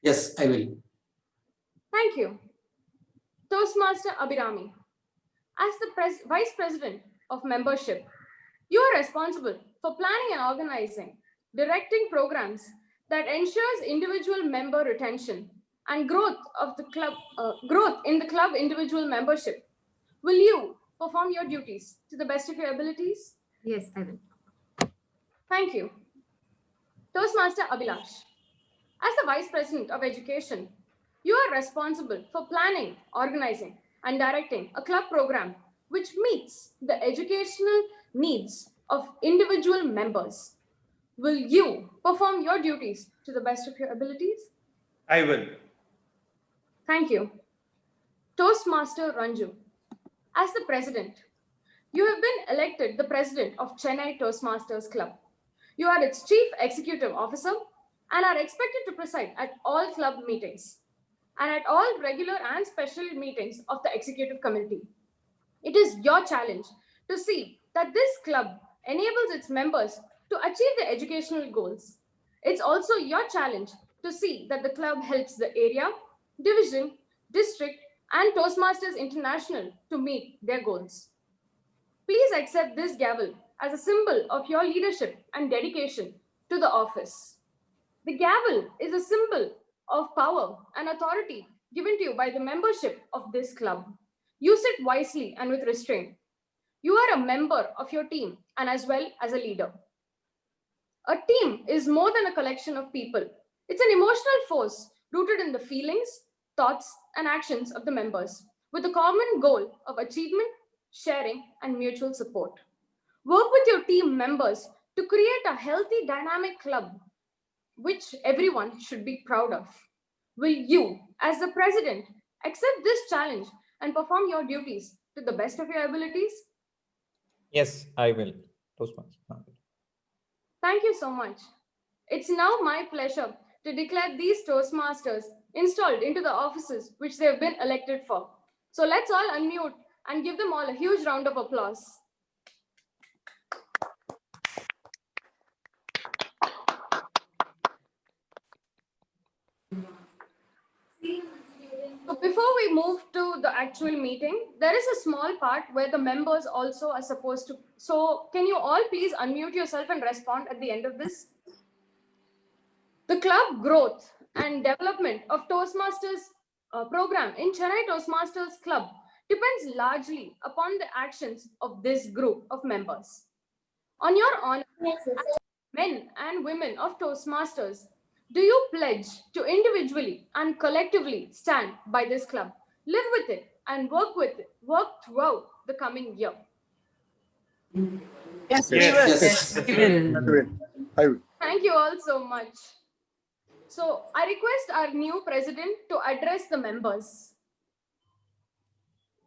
Yes, I will. Thank you. Toastmaster Abhirami, as the Vice President of Membership, you are responsible for planning and organizing, directing programs that ensures individual member retention and growth of the club, growth in the club individual membership. Will you perform your duties to the best of your abilities? Yes, I will. Thank you. Toastmaster Abhilash, as the Vice President of Education, you are responsible for planning, organizing, and directing a club program which meets the educational needs of individual members. Will you perform your duties to the best of your abilities? I will. Thank you. Toastmaster Ranju, as the President, you have been elected the President of Chennai Toastmasters Club. You are its Chief Executive Officer and are expected to preside at all club meetings and at all regular and special meetings of the Executive Committee. It is your challenge to see that this club enables its members to achieve their educational goals. It's also your challenge to see that the club helps the area, division, district, and Toastmasters International to meet their goals. Please accept this gavel as a symbol of your leadership and dedication to the office. The gavel is a symbol of power and authority given to you by the membership of this club. Use it wisely and with restraint. You are a member of your team and as well as a leader. A team is more than a collection of people. It's an emotional force rooted in the feelings, thoughts, and actions of the members with a common goal of achievement, sharing, and mutual support. Work with your team members to create a healthy, dynamic club which everyone should be proud of. Will you, as the president, accept this challenge and perform your duties to the best of your abilities? Yes, I will. Toastmasters. Thank you so much. It's now my pleasure to declare these Toastmasters installed into the offices which they have been elected for. So let's all unmute and give them all a huge round of applause. So before we move to the actual meeting, there is a small part where the members also are supposed to. So can you all please unmute yourself and respond at the end of this? The club growth and development of Toastmasters program in Chennai Toastmasters Club depends largely upon the actions of this group of members. On your honor, as men and women of Toastmasters, do you pledge to individually and collectively stand by this club, live with it, and work throughout the coming year? Yes, Yes. we will. I will. Thank you all so much. So I request our new president to address the members.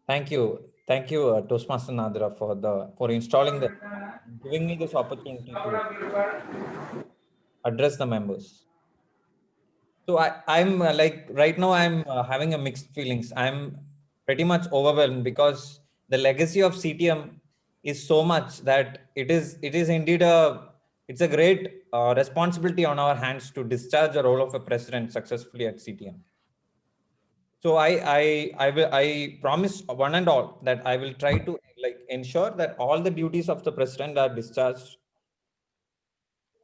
Thank you. Thank you, Toastmaster Nadra, for installing giving me this opportunity to address the members. So I'm like right now I'm having a mixed feelings. I'm pretty much overwhelmed because the legacy of CTM is so much that it is indeed it's a great responsibility on our hands to discharge the role of a president successfully at CTM. So I promise one and all that I will try to ensure that all the duties of the president are discharged,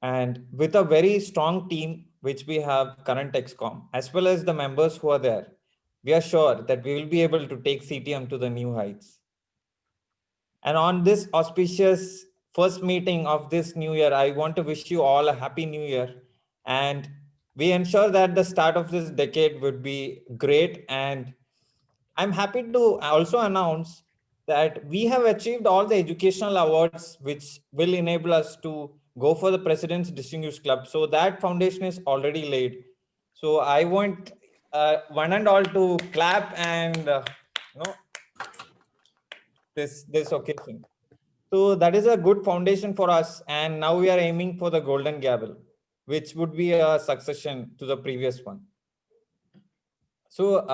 and with a very strong team which we have current ExCom as well as the members who are there, we are sure that we will be able to take CTM to the new heights. And on this auspicious first meeting of this new year, I want to wish you all a happy new year, and we ensure that the start of this decade would be great. And I'm happy to also announce that we have achieved all the educational awards which will enable us to go for the President's Distinguished Club. So that foundation is already laid. So I want one and all to clap and this occasion. So that is a good foundation for us. And now we are aiming for the golden gavel, which would be a succession to the previous one. So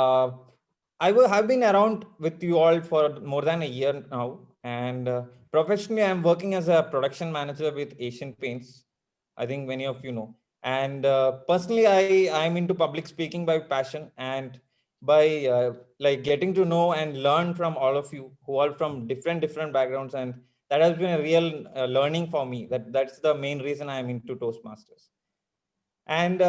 I have been around with you all for more than a year now. And professionally, I'm working as a production manager with Asian Paints. I think many of you know. And personally, I'm into public speaking by passion, and by like getting to know and learn from all of you who are from different backgrounds, and that has been a real learning for me. That's the main reason I'm into Toastmasters. And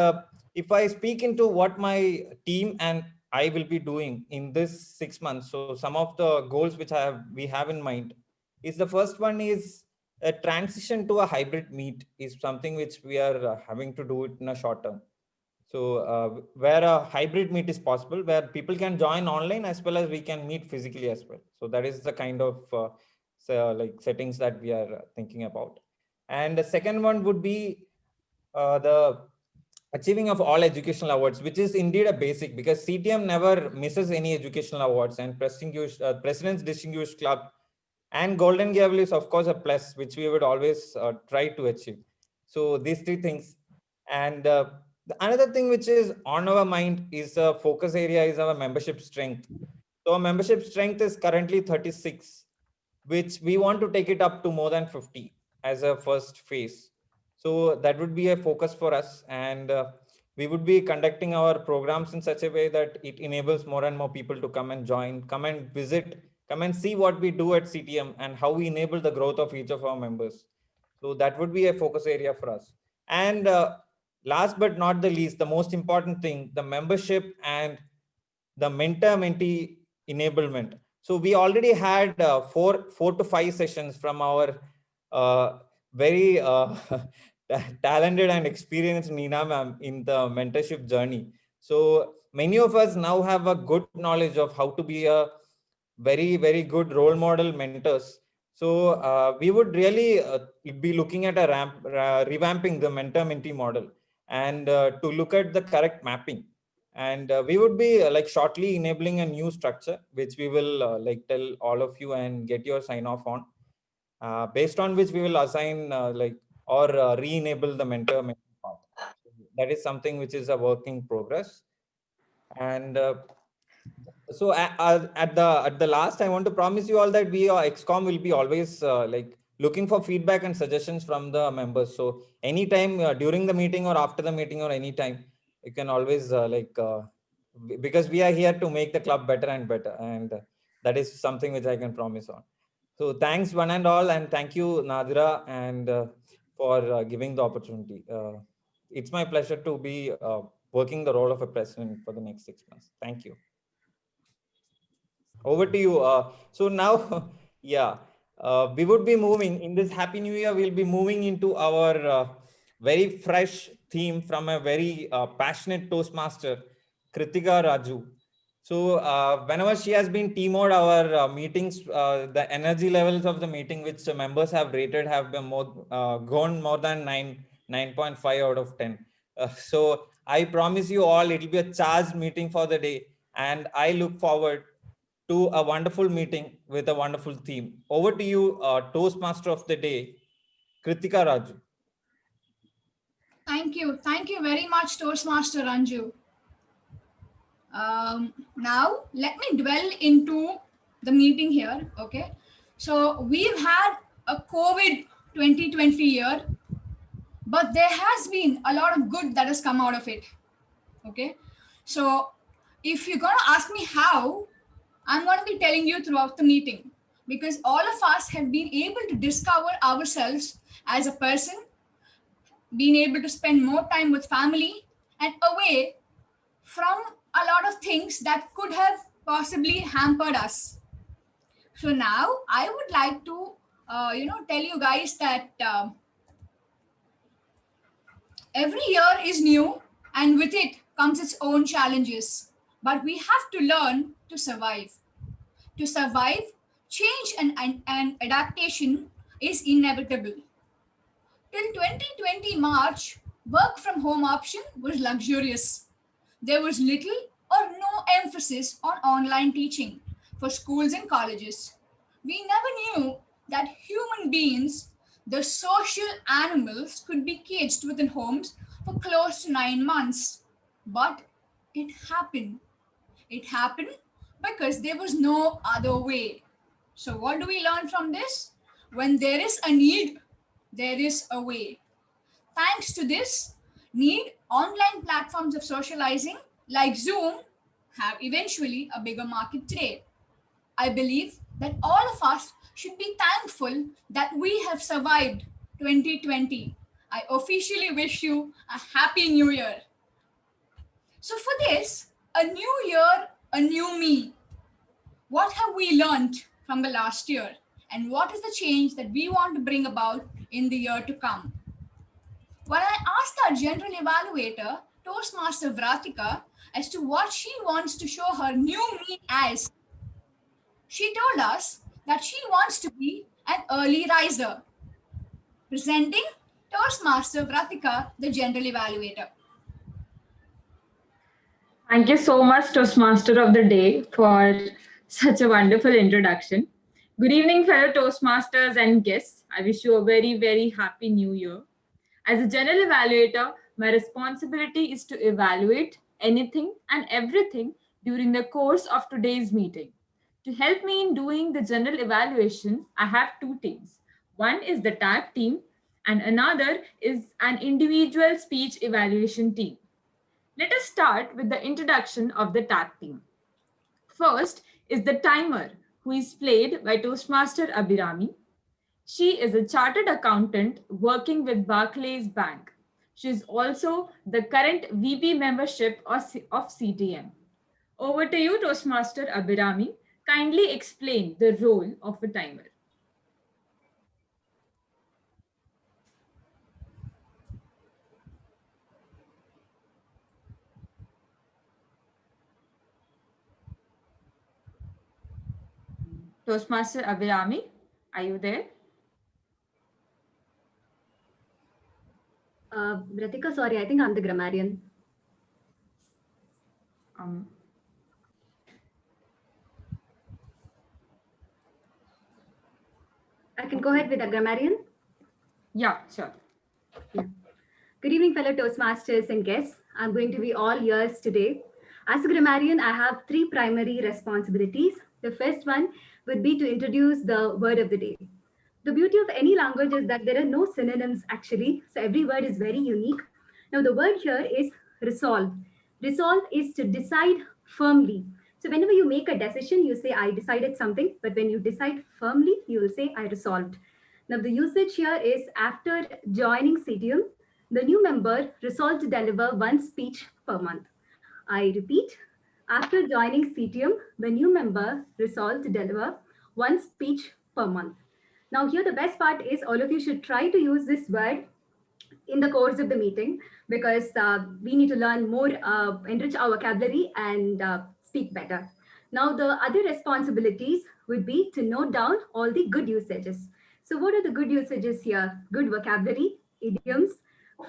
if I speak into what my team and I will be doing in this 6 months, so some of the goals which we have in mind is, the first one is a transition to a hybrid meet is something which we are having to do it in a short term. So where a hybrid meet is possible, where people can join online as well as we can meet physically as well. So that is the kind of like settings that we are thinking about. And the second one would be the achieving of all educational awards, which is indeed a basic, because CTM never misses any educational awards, and President's Distinguished Club and Golden Gavel is of course a plus, which we would always try to achieve. So these three things. And another thing which is on our mind is a focus area is our membership strength. So our membership strength is currently 36, which we want to take it up to more than 50 as a first phase. So that would be a focus for us. And we would be conducting our programs in such a way that it enables more and more people to come and join, come and visit, come and see what we do at CTM and how we enable the growth of each of our members. So that would be a focus area for us. And last but not the least, the most important thing, the membership and the mentor-mentee enablement. So we already had four to five sessions from our very talented and experienced Nina ma'am in the mentorship journey. So many of us now have a good knowledge of how to be a very good role model mentors. So we would really be looking at revamping the mentor-mentee model, and to look at the correct mapping. And we would be like shortly enabling a new structure which we will like tell all of you and get your sign off on, based on which we will assign like or re-enable the mentor-mentee part. That is something which is a work in progress. And so at the last, I want to promise you all that we XCOM will be always like looking for feedback and suggestions from the members. So anytime during the meeting or after the meeting or anytime, you can always because we are here to make the club better and better, and that is something which I can promise on. So thanks one and all, and thank you Nadira and for giving the opportunity. It's my pleasure to be working the role of a president for the next 6 months. Thank you. Over to you. So now, yeah, we would be moving in this Happy New Year. We'll be moving into our very fresh theme from a very passionate Toastmaster, Kritika Raju. So whenever she has been teamed our meetings, the energy levels of the meeting, which the members have rated, have been gone more than 9.5 out of 10. So I promise you all, it will be a charged meeting for the day, and I look forward to a wonderful meeting with a wonderful theme. Over to you, Toastmaster of the day, Kritika Raju. Thank you. Thank you very much, Toastmaster Ranju. Now, let me dwell into the meeting here. Okay. So, we've had a COVID 2020 year, but there has been a lot of good that has come out of it. Okay. So, if you're going to ask me how, I'm going to be telling you throughout the meeting, because all of us have been able to discover ourselves as a person, being able to spend more time with family and away from a lot of things that could have possibly hampered us. So now I would like to, tell you guys that every year is new, and with it comes its own challenges. But we have to learn to survive. To survive, change and adaptation is inevitable. Till 2020 March, work from home option was luxurious. There was little or no emphasis on online teaching for schools and colleges. We never knew that human beings, the social animals, could be caged within homes for close to 9 months. But it happened. It happened because there was no other way. So, what do we learn from this? When there is a need, there is a way. Thanks to this, need online platforms of socializing like Zoom have eventually a bigger market today. I believe that all of us should be thankful that we have survived 2020. I officially wish you a happy new year. So, for this, a new year, a new me. What have we learned from the last year? And what is the change that we want to bring about in the year to come? When I asked our general evaluator, Toastmaster Vratika, as to what she wants to show her new me as, she told us that she wants to be an early riser. Presenting Toastmaster Vratika, the general evaluator. Thank you so much, Toastmaster of the Day, for such a wonderful introduction. Good evening, fellow Toastmasters and guests. I wish you a very, very happy new year. As a general evaluator, my responsibility is to evaluate anything and everything during the course of today's meeting. To help me in doing the general evaluation, I have two teams. One is the tag team, and another is an individual speech evaluation team. Let us start with the introduction of the tag team. First is the timer, who is played by Toastmaster Abhirami. She is a chartered accountant working with Barclays Bank. She is also the current VP membership of CTM. Over to you, Toastmaster Abhirami. Kindly explain the role of a timer. Toastmaster Abhirami, are you there? Ratika, sorry, I think I'm the grammarian. Um, I can go ahead with the grammarian. yeah, sure. Yeah. Good evening, fellow Toastmasters and guests. I'm going to be all ears today. As a grammarian, I have three primary responsibilities. The first one would be to introduce the word of the day. The beauty of any language is that there are no synonyms actually, so every word is very unique. Now, the word here is resolve. Resolve is to decide firmly. So, whenever you make a decision, you say, I decided something, but when you decide firmly, you will say, I resolved. Now, the usage here is after joining CTM, the new member resolved to deliver one speech per month. I repeat, after joining CTM, the new member resolved to deliver one speech per month. Now, here the best part is all of you should try to use this word in the course of the meeting because we need to learn more, enrich our vocabulary, and speak better. Now, the other responsibilities would be to note down all the good usages. So, what are the good usages here? Good vocabulary, idioms,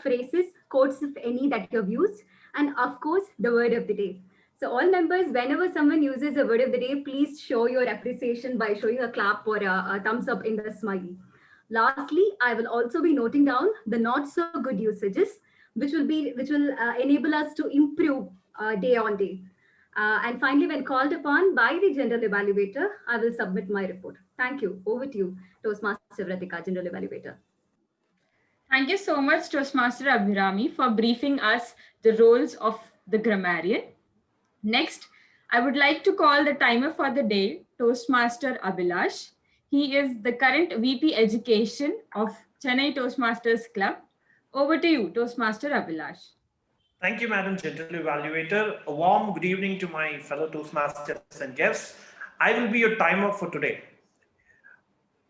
phrases, quotes, if any, that you have used, and of course, the word of the day. So, all members, whenever someone uses a word of the day, please show your appreciation by showing a clap or a thumbs up in the smiley. Lastly, I will also be noting down the not so good usages, which will enable us to improve day on day. And finally, when called upon by the general evaluator, I will submit my report. Thank you. Over to you, Toastmaster Vratika, general evaluator. Thank you so much, Toastmaster Abhirami, for briefing us the roles of the grammarian. Next, I would like to call the timer for the day, Toastmaster Abhilash. He is the current VP Education of Chennai Toastmasters Club. Over to you, Toastmaster Abhilash. Thank you, Madam General Evaluator. A warm good evening to my fellow Toastmasters and guests. I will be your timer for today.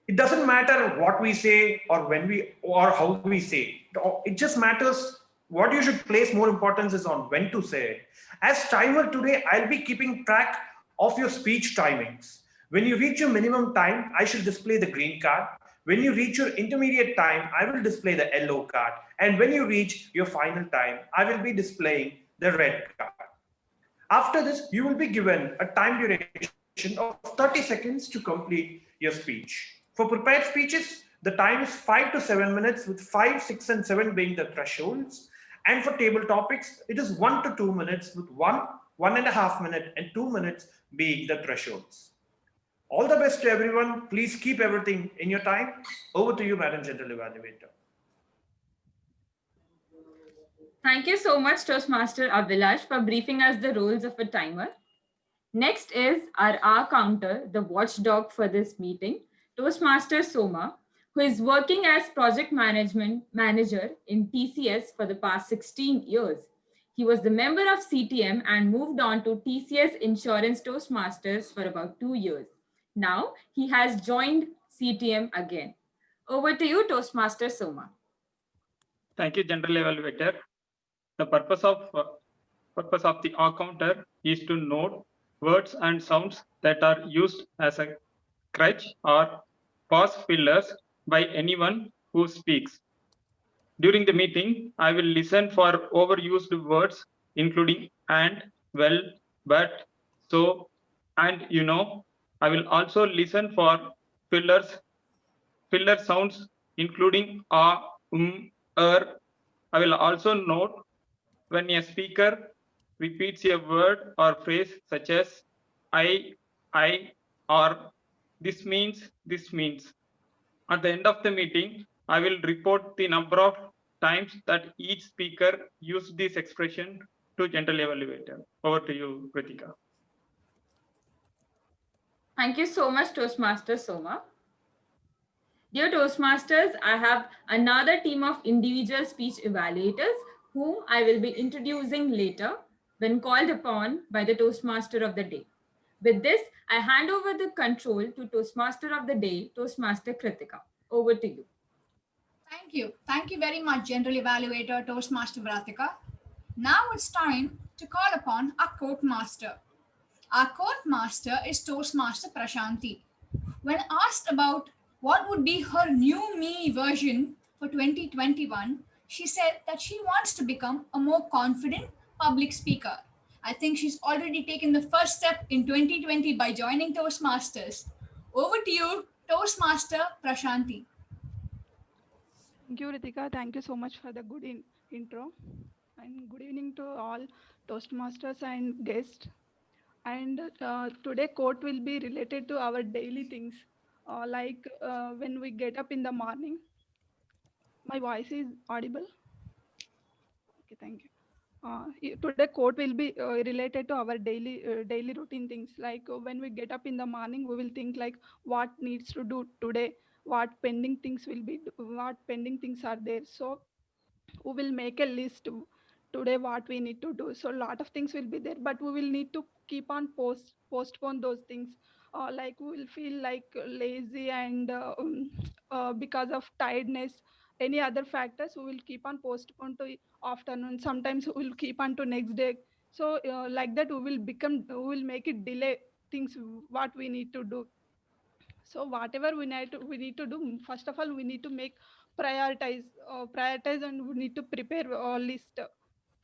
It doesn't matter what we say or when we or how we say. It just matters what you should place more importance is on when to say it. As timer today, I'll be keeping track of your speech timings. When you reach your minimum time, I shall display the green card. When you reach your intermediate time, I will display the yellow card. And when you reach your final time, I will be displaying the red card. After this, you will be given a time duration of 30 seconds to complete your speech. For prepared speeches, the time is 5 to 7 minutes, with 5, 6, and 7 being the thresholds. And for table topics, it is 1 to 2 minutes, with 1.5 minute, and 2 minutes being the thresholds. All the best to everyone. Please keep everything in your time. Over to you, Madam General Evaluator. Thank you so much, Toastmaster Abhilash, for briefing us the rules of a timer. Next is our R counter, the watchdog for this meeting, Toastmaster Soma, who is working as project management manager in TCS for the past 16 years. He was the member of CTM and moved on to TCS Insurance Toastmasters for about 2 years. Now he has joined CTM again. Over to you, Toastmaster Soma. Thank you, General Evaluator. The purpose of the R counter is to note words and sounds that are used as a crutch or pause fillers by anyone who speaks. During the meeting, I will listen for overused words, including and, well, but, so, and you know. I will also listen for filler sounds, including er. I will also note when a speaker repeats a word or phrase such as I, or this means. At the end of the meeting, I will report the number of times that each speaker used this expression to General Evaluator. Over to you, Kritika. Thank you so much, Toastmaster Soma. Dear Toastmasters, I have another team of individual speech evaluators whom I will be introducing later when called upon by the Toastmaster of the day. With this, I hand over the control to Toastmaster of the day, Toastmaster Kritika. Over to you. Thank you. Thank you very much, General Evaluator Toastmaster Vratika. Now it's time to call upon our court master. Our court master is Toastmaster Prashanti. When asked about what would be her new me version for 2021, she said that she wants to become a more confident public speaker. I think she's already taken the first step in 2020 by joining Toastmasters. Over to you, Toastmaster Prashanti. Thank you, Ritika. Thank you so much for the good intro. And good evening to all Toastmasters and guests. And today quote will be related to our daily things, like when we get up in the morning. My voice is audible. Okay, thank you. Today quote will be related to our daily routine things, like when we get up in the morning we will think like what needs to do today, what pending things are there. So we will make a list today what we need to do. So a lot of things will be there, but we will need to keep on postpone those things. Like we will feel like lazy and because of tiredness, any other factors, we will keep on postpone to afternoon. Sometimes we will keep on to next day. So like that we will make it delay things what we need to do. So whatever we need to do, first of all we need to make prioritize, and we need to prepare a list.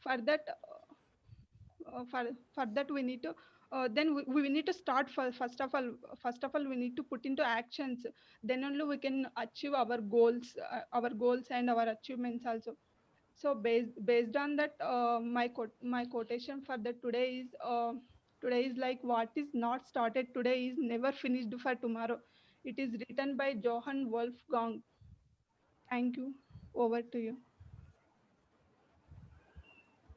For that for that we need to then we need to start. First of all we need to put into actions. Then only we can achieve our goals and our achievements also. So based on that, my quotation for the today is like, what is not started today is never finished for tomorrow. It is written by Johann Wolfgang. Thank you. Over to you.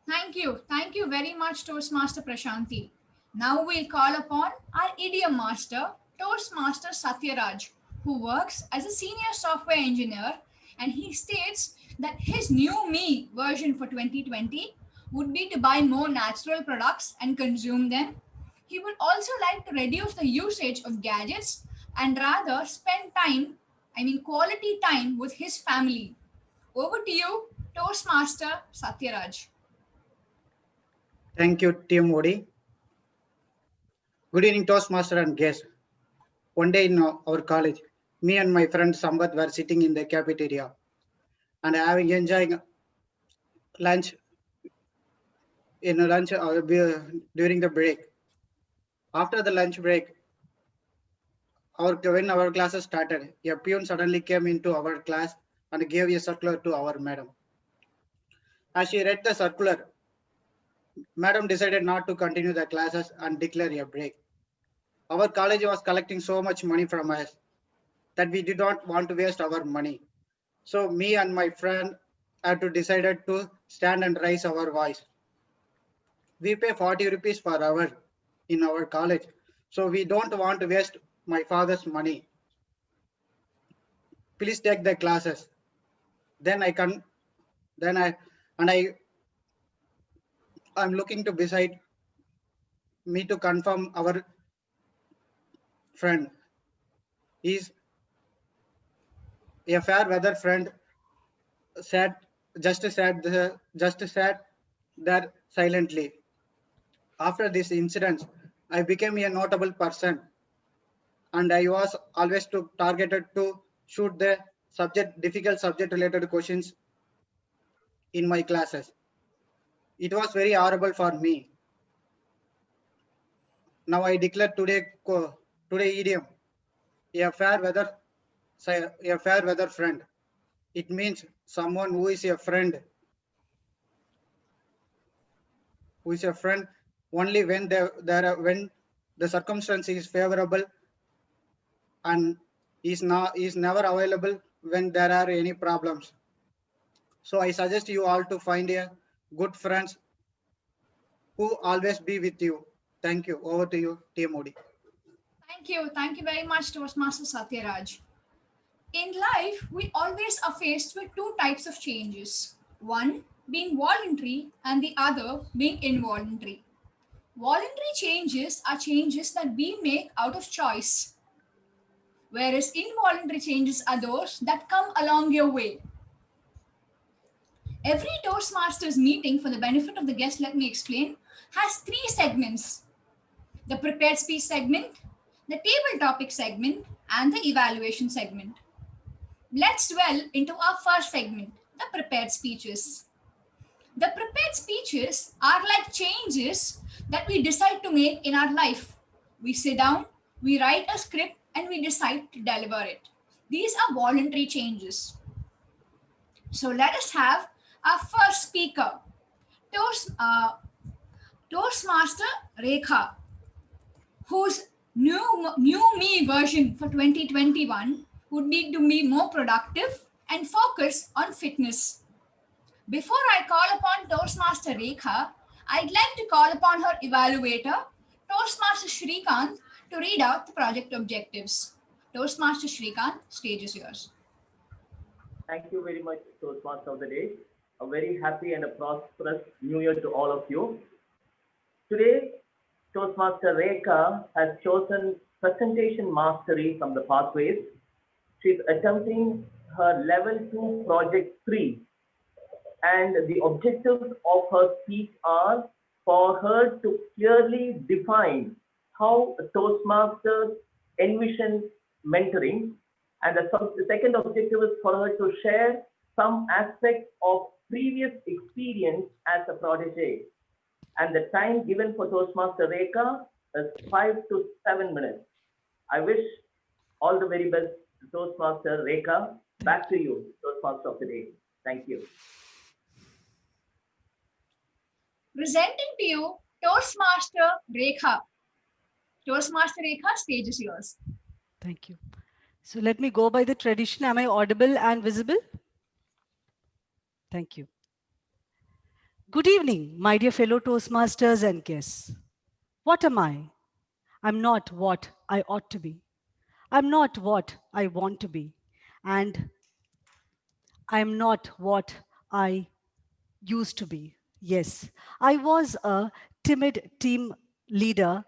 Thank you. Thank you very much, Toastmaster Prashanti. Now we'll call upon our idiom master, Toastmaster Satyaraj, who works as a senior software engineer, and he states that his new me version for 2020 would be to buy more natural products and consume them. He would also like to reduce the usage of gadgets and rather spend quality time with his family. Over to you, Toastmaster Satyaraj. Thank you, Team Modi. Good evening, Toastmaster and guests. One day in our college, me and my friend Sambat were sitting in the cafeteria and enjoying lunch during the break. After the lunch break, when our classes started, a peon suddenly came into our class and gave a circular to our madam. As she read the circular, madam decided not to continue the classes and declare a break. Our college was collecting so much money from us that we did not want to waste our money. So me and my friend had to decided to stand and raise our voice. We pay 40 rupees per hour in our college, so we don't want to waste my father's money. Please take the classes. Then I can, then I, and I'm looking to beside me to confirm our friend. He's a fair weather friend. Sat just sat there silently. After this incident, I became a notable person, and I was always targeted to shoot the difficult subject related questions in my classes. It was very horrible for me. Now I declare today idiom a fair weather a fair weather friend. It means someone who is a friend only when when the circumstance is favorable, and is never available when there are any problems. So I suggest you all to find a good friends who always be with you. Thank you. Over to you, T. Modi. Thank you. Thank you very much, Toastmaster Satyaraj. In life, we always are faced with two types of changes. One being voluntary and the other being involuntary. Voluntary changes are changes that we make out of choice, whereas involuntary changes are those that come along your way. Every Toastmasters meeting, for the benefit of the guest, let me explain, has three segments: the prepared speech segment, the table topic segment, and the evaluation segment. Let's dwell into our first segment, the prepared speeches. The prepared speeches are like changes that we decide to make in our life. We sit down, we write a script, and we decide to deliver it. These are voluntary changes. So let us have our first speaker, Toastmaster Rekha, whose new me version for 2021 would be to be more productive and focus on fitness. Before I call upon Toastmaster Rekha, I'd like to call upon her evaluator, Toastmaster Shrikant, to read out the project objectives. Toastmaster Shrikant, stage is yours. Thank you very much, Toastmaster of the Day. A very happy and a prosperous New Year to all of you. Today, Toastmaster Rekha has chosen presentation mastery from the pathways. She's attempting her level 2 project 3, and the objectives of her speech are for her to clearly define how Toastmasters envision mentoring, and the second objective is for her to share some aspects of previous experience as a protege. And the time given for Toastmaster Rekha is 5 to 7 minutes. I wish all the very best to Toastmaster Rekha. Back to you, Toastmaster of the Day. Thank you. Presenting to you, Toastmaster Rekha. Toastmaster Rekha, stage is yours. Thank you. So let me go by the tradition. Am I audible and visible? Thank you. Good evening, my dear fellow Toastmasters and guests. What am I? I'm not what I ought to be. I'm not what I want to be. And I'm not what I used to be. Yes, I was a timid team leader,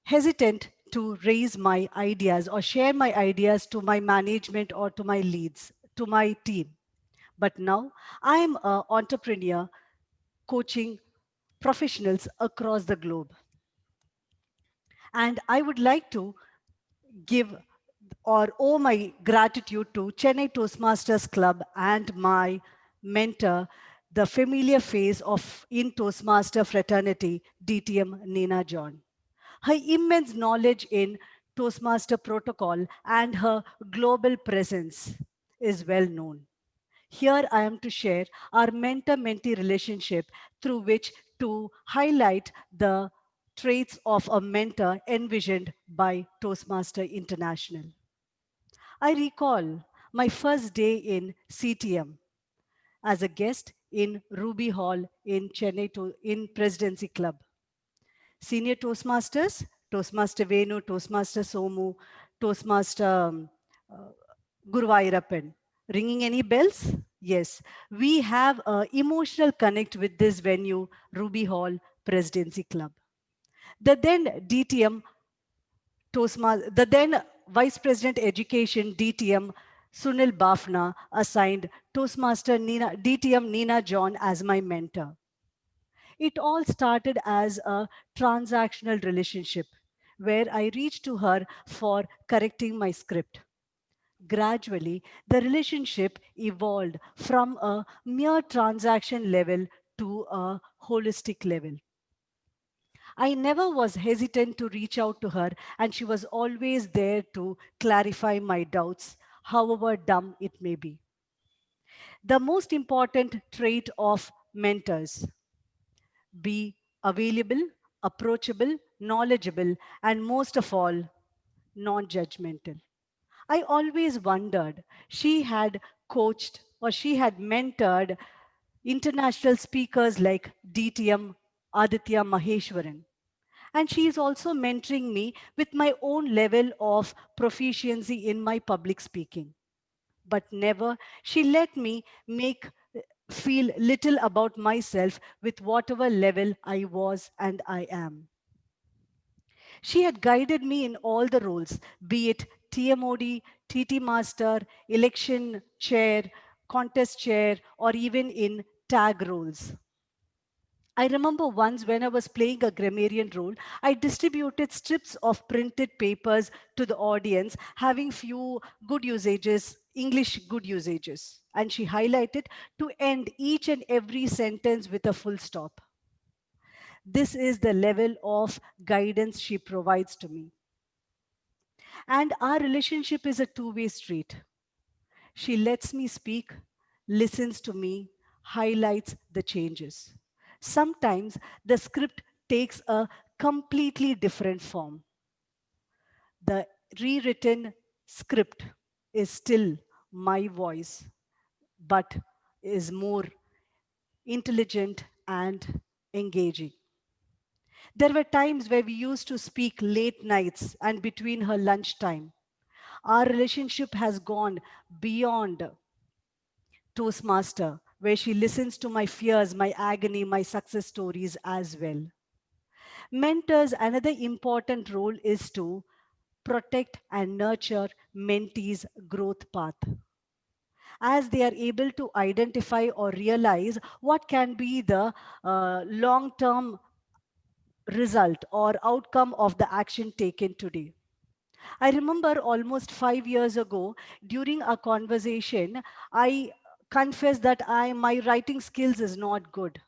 hesitant to raise my ideas or share my ideas to my management or to my leads, to my team. But now I am an entrepreneur coaching professionals across the globe. And I would like to give or owe my gratitude to Chennai Toastmasters Club and my mentor, the familiar face of in Toastmaster fraternity, DTM Nina John. Her immense knowledge in Toastmaster protocol and her global presence is well known. Here I am to share our mentor-mentee relationship through which to highlight the traits of a mentor envisioned by Toastmaster International. I recall my first day in CTM. as a guest in Ruby Hall in Chennai in Presidency Club. Senior Toastmasters, Toastmaster Venu, Toastmaster Somu, Toastmaster uh, Guruvayurappan. Ringing any bells? Yes. We have an emotional connect with this venue, Ruby Hall Presidency Club. The then DTM the then Vice President Education DTM Sunil Bafna assigned Toastmaster DTM Nina John as my mentor. It all started as a transactional relationship where I reached to her for correcting my script. Gradually, the relationship evolved from a mere transaction level to a holistic level. I never was hesitant to reach out to her, and she was always there to clarify my doubts, however dumb it may be. The most important trait of mentors: be available, approachable, knowledgeable, and most of all, non judgmental. I always wondered, she had coached or she had mentored international speakers like DTM Aditya Maheshwaran. And she is also mentoring me with my own level of proficiency in my public speaking. But never she let me make feel little about myself with whatever level I was and I am. She had guided me in all the roles, be it TMOD, TT Master, election chair, contest chair, or even in tag roles. I remember once when I was playing a grammarian role, I distributed strips of printed papers to the audience, having few good usages, English good usages. And she highlighted to end each and every sentence with a full stop. This is the level of guidance she provides to me. And our relationship is a two-way street. She lets me speak, listens to me, highlights the changes. Sometimes the script takes a completely different form. The rewritten script is still my voice, but is more intelligent and engaging. There were times where we used to speak late nights and between her lunchtime. Our relationship has gone beyond Toastmaster, where she listens to my fears, my agony, my success stories as well. Mentors, another important role is to protect and nurture mentees' growth path. As they are able to identify or realize what can be the long term result or outcome of the action taken today. I remember almost 5 years ago, during a conversation, I confessed that my writing skills is not good.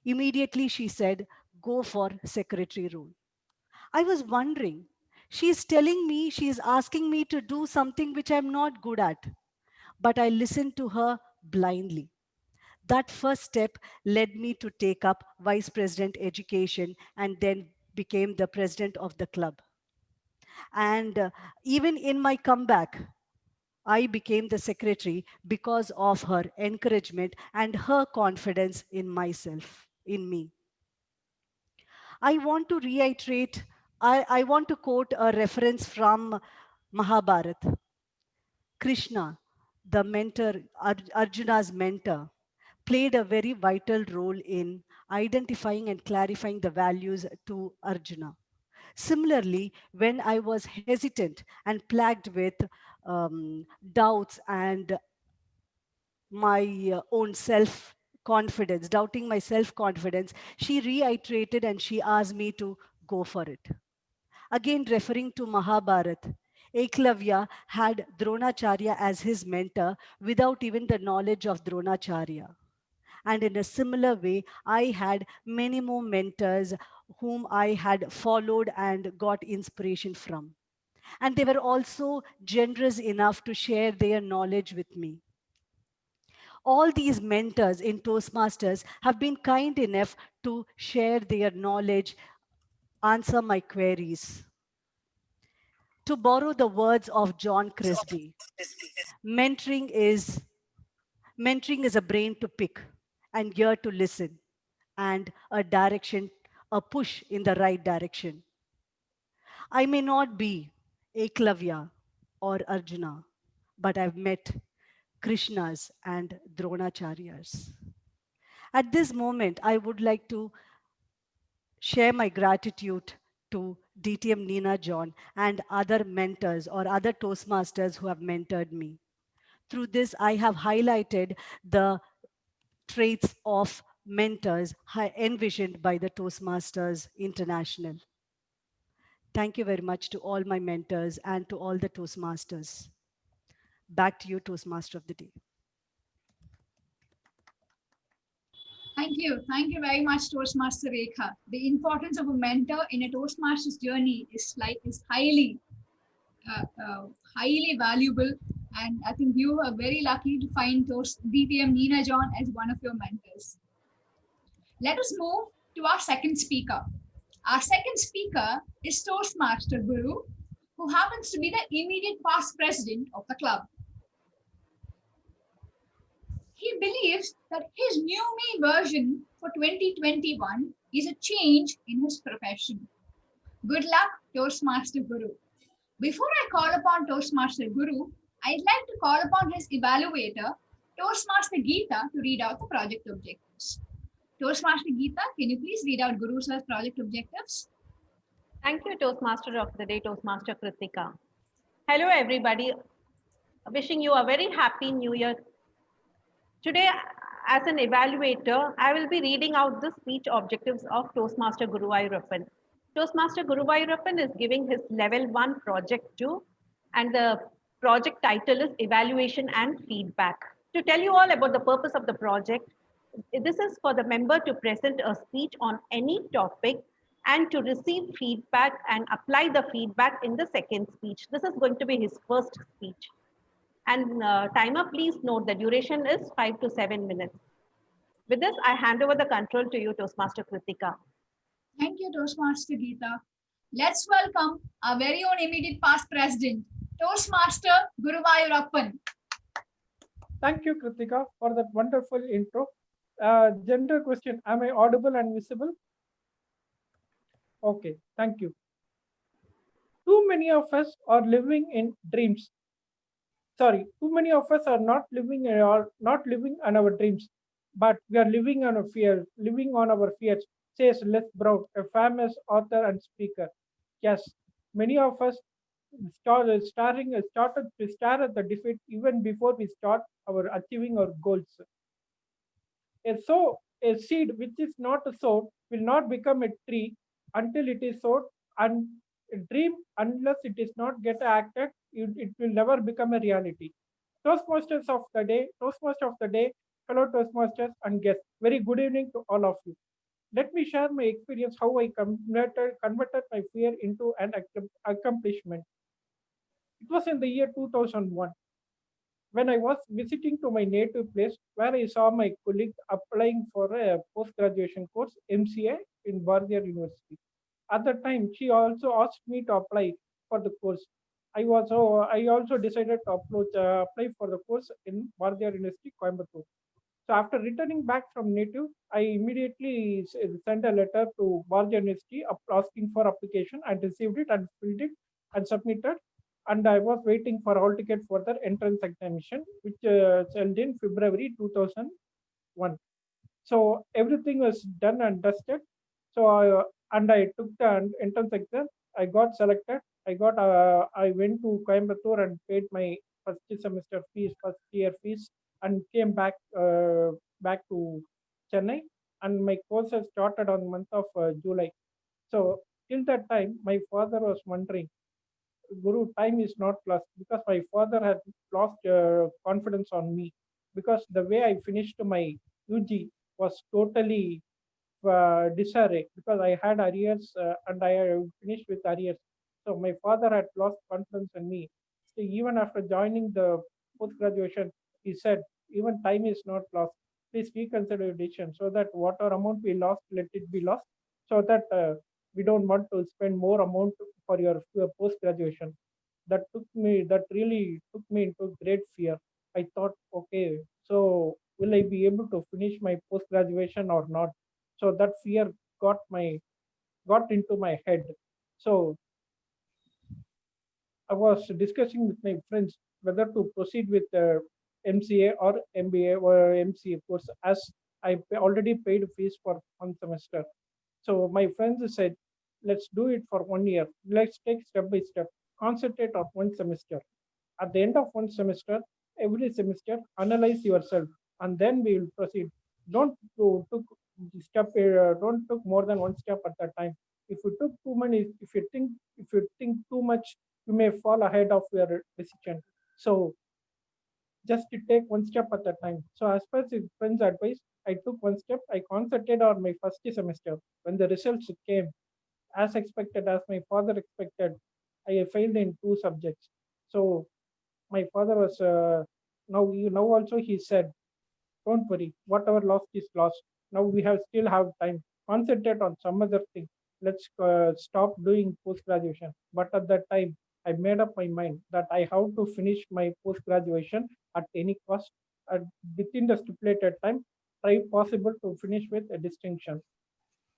Immediately she said, go for secretary role. I was wondering, she's telling me, she's asking me to do something which I'm not good at. But I listened to her blindly. That first step led me to take up vice president education and then became the president of the club. And even in my comeback, I became the secretary because of her encouragement and her confidence in myself, in me. I want to reiterate, I want to quote a reference from Mahabharata. Krishna, the mentor, Arjuna's mentor, played a very vital role in identifying and clarifying the values to Arjuna. Similarly, when I was hesitant and plagued with doubts and my own self confidence, doubting my self confidence, she reiterated and she asked me to go for it. Again, referring to Mahabharata, Eklavya had Dronacharya as his mentor without even the knowledge of Dronacharya. And in a similar way, I had many more mentors whom I had followed and got inspiration from. And they were also generous enough to share their knowledge with me. All these mentors in Toastmasters have been kind enough to share their knowledge, answer my queries. To borrow the words of John Crisby, mentoring is Mentoring is a brain to pick and ear to listen and a direction, a push in the right direction. I may not be Eklavya or Arjuna, but I've met Krishnas and Dronacharyas. At this moment, I would like to share my gratitude to DTM Nina John and other mentors or other Toastmasters who have mentored me. Through this, I have highlighted the traits of mentors envisioned by the Toastmasters International. Thank you very much to all my mentors and to all the Toastmasters. Back to you, Toastmaster of the Day. Thank you. Thank you very much, Toastmaster Rekha. The importance of a mentor in a Toastmaster's journey is highly valuable. And I think you are very lucky to find DTM Nina John as one of your mentors. Let us move to our second speaker. Our second speaker is Toastmaster Guru, who happens to be the immediate past president of the club. He believes that his new me version for 2021 is a change in his profession. Good luck, Toastmaster Guru. Before I call upon Toastmaster Guru, I'd like to call upon his evaluator, Toastmaster Geeta, to read out the project objectives. Toastmaster Geeta, can you please read out Guru's project objectives? Thank you, Toastmaster of the Day, Toastmaster Kritika. Hello, everybody. Wishing you a very happy new year. Today, as an evaluator, I will be reading out the speech objectives of Toastmaster Guru Ayurappan. Toastmaster Guru Ayurappan is giving his level 1 project 2, and the project title is Evaluation and Feedback. To tell you all about the purpose of the project, this is for the member to present a speech on any topic and to receive feedback and apply the feedback in the second speech. This is going to be his first speech. And timer, please note the duration is 5 to 7 minutes. With this, I hand over the control to you, Toastmaster Kritika. Thank you, Toastmaster Geeta. Let's welcome our very own immediate past president, Toastmaster Guru Ayurappan. Thank you, Kritika, for that wonderful intro. General question, am I audible and visible? Okay, thank you. Too many of us are living in dreams. Sorry, too many of us are not living on our dreams, but we are living on our fears, says Les Brown, a famous author and speaker. Yes, many of us started to stare at the defeat even before we start achieving our goals. A seed which is not sowed will not become a tree until it is sowed, and a dream, unless it is not get acted, it will never become a reality. Toastmasters of the day, fellow Toastmasters and guests, very good evening to all of you. Let me share my experience how I converted my fear into an accomplishment. It was in the year 2001 when I was visiting to my native place, where I saw my colleague applying for a post-graduation course, MCA, in Bardiyar University. At the time, she also asked me to apply for the course. I also decided to apply for the course in Bardiyar University, Coimbatore. So after returning back from native, I immediately sent a letter to Bardiyar University asking for application and received it and filled it and submitted. And I was waiting for all ticket for the entrance examination, which held in February 2001. So everything was done and dusted. So I took the entrance exam. I got selected. I went to Coimbatore and paid my first year fees, and came back to Chennai. And my course has started on the month of July. So till that time, my father was wondering, Guru, time is not lost, because my father had lost confidence on me, because the way I finished my UG was totally disarray, because I had arrears and I finished with arrears. So my father had lost confidence in me. So even after joining the post graduation, he said, even time is not lost. Please reconsider your decision, so that whatever amount we lost, let it be lost, so that we don't want to spend more amount for your post graduation. That really took me into great fear. I thought, okay, So will I be able to finish my post-graduation or not? So that fear got into my head. So I was discussing with my friends whether to proceed with MCA or MBA or MCA course, as already paid fees for one semester. So my friends said, let's do it for 1 year. Let's take step by step. Concentrate on one semester. At the end of one semester, every semester, analyze yourself, and then we will proceed. Don't don't took more than one step at that time. If you took too many, if you think too much, you may fall ahead of your decision. So just to take one step at a time. So as per his friend's advice, I took one step. I concentrated on my first semester. When the results came, as expected, as my father expected, I failed in 2 subjects. So my father was now also he said, don't worry, whatever lost is lost. Now we still have time. Concentrate on some other thing. Let's stop doing post graduation. But at that time, I made up my mind that I have to finish my post graduation at any cost, within the stipulated time. Try possible to finish with a distinction.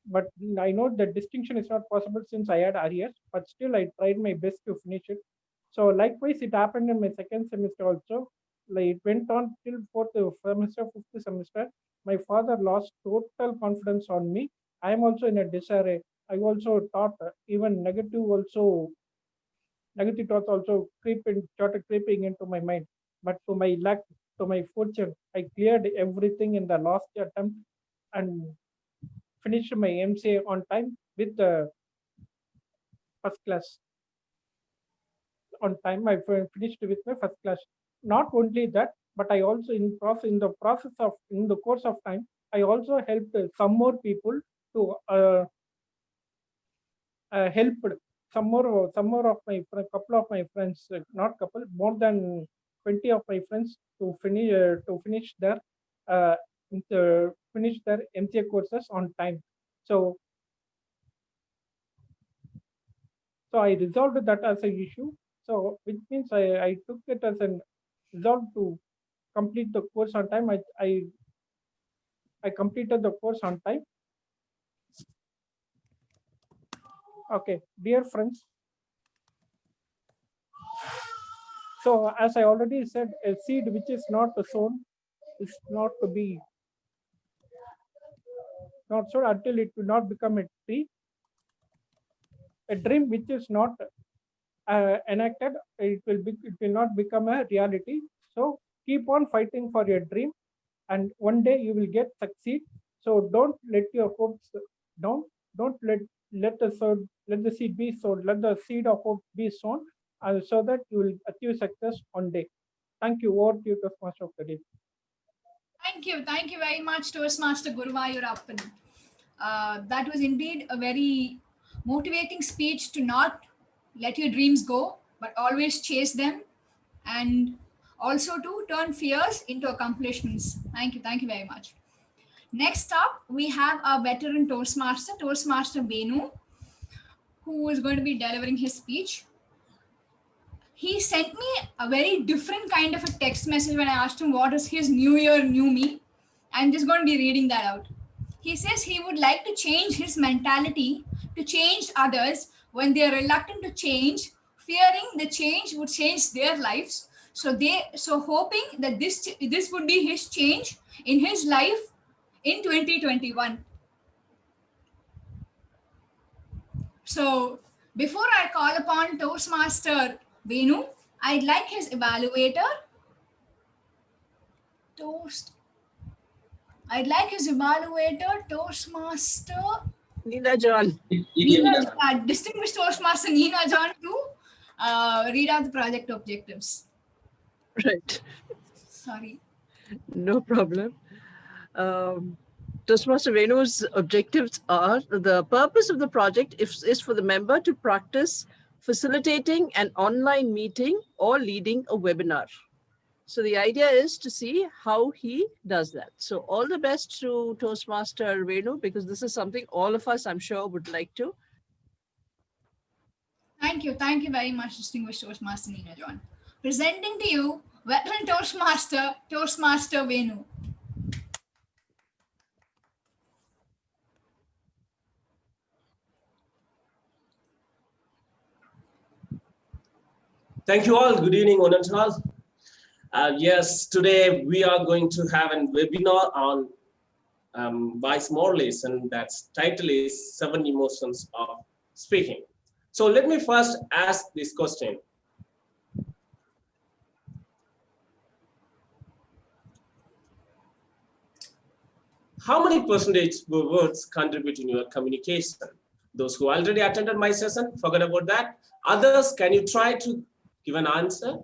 But I know that distinction is not possible since I had arrears. But still, I tried my best to finish it. So likewise, it happened in my second semester also. Like it went on till fourth semester, fifth semester. My father lost total confidence on me. I am also in a disarray. I also thought even negative thoughts also started creeping into my mind. But to my luck, to my fortune, I cleared everything in the last attempt and finished my MCA on time with the first class. On time, I finished with my first class. Not only that, but I also in the course of time, I also helped some more people to helped some more of my couple of my friends, not couple, more than 20 of my friends to finish their uh, finish their MCA courses on time. So I resolved that as an issue. So which means I took it as an resolve to complete the course on time. I completed the course on time. Okay, dear friends. So as I already said, a seed which is not sown is not to be not sown until it will not become a tree. A dream which is not enacted, it will not become a reality. So keep on fighting for your dream, and one day you will succeed. So don't let your hopes down. Don't let the seed be sown. Let the seed of hope be sown, so that you will achieve success one day. Thank you. Over to you, Toastmaster of the day. Thank you very much, Toastmaster Guruvayurappan. That was indeed a very motivating speech to not let your dreams go, but always chase them, and also to turn fears into accomplishments. Thank you very much. Next up, we have our veteran Toastmaster VENU, who is going to be delivering his speech. He sent me a very different kind of a text message when I asked him what is his new year, new me. I'm just going to be reading that out. He says he would like to change his mentality to change others when they are reluctant to change, fearing the change would change their lives. So hoping that this would be his change in his life in 2021. So before I call upon Toastmaster VENU, I'd like his evaluator, Toastmaster Nina John. Distinguished Toastmaster Nina John, to read out the project objectives. Right. Sorry. No problem. Toastmaster Venu's objectives are: the purpose of the project is for the member to practice facilitating an online meeting or leading a webinar. So the idea is to see how he does that. So all the best to Toastmaster Venu, because this is something all of us, I'm sure, would like to. Thank you very much, distinguished Toastmaster Nina John. Presenting to you Veteran Toastmaster VENU. Thank you all. Good evening, one and all. Yes, today we are going to have a webinar on Vice Morales, and that's title is 7 Emotions of Speaking. So let me first ask this question. How many percentage words contribute in your communication? Those who already attended my session, forget about that. Others, can you try to give an answer?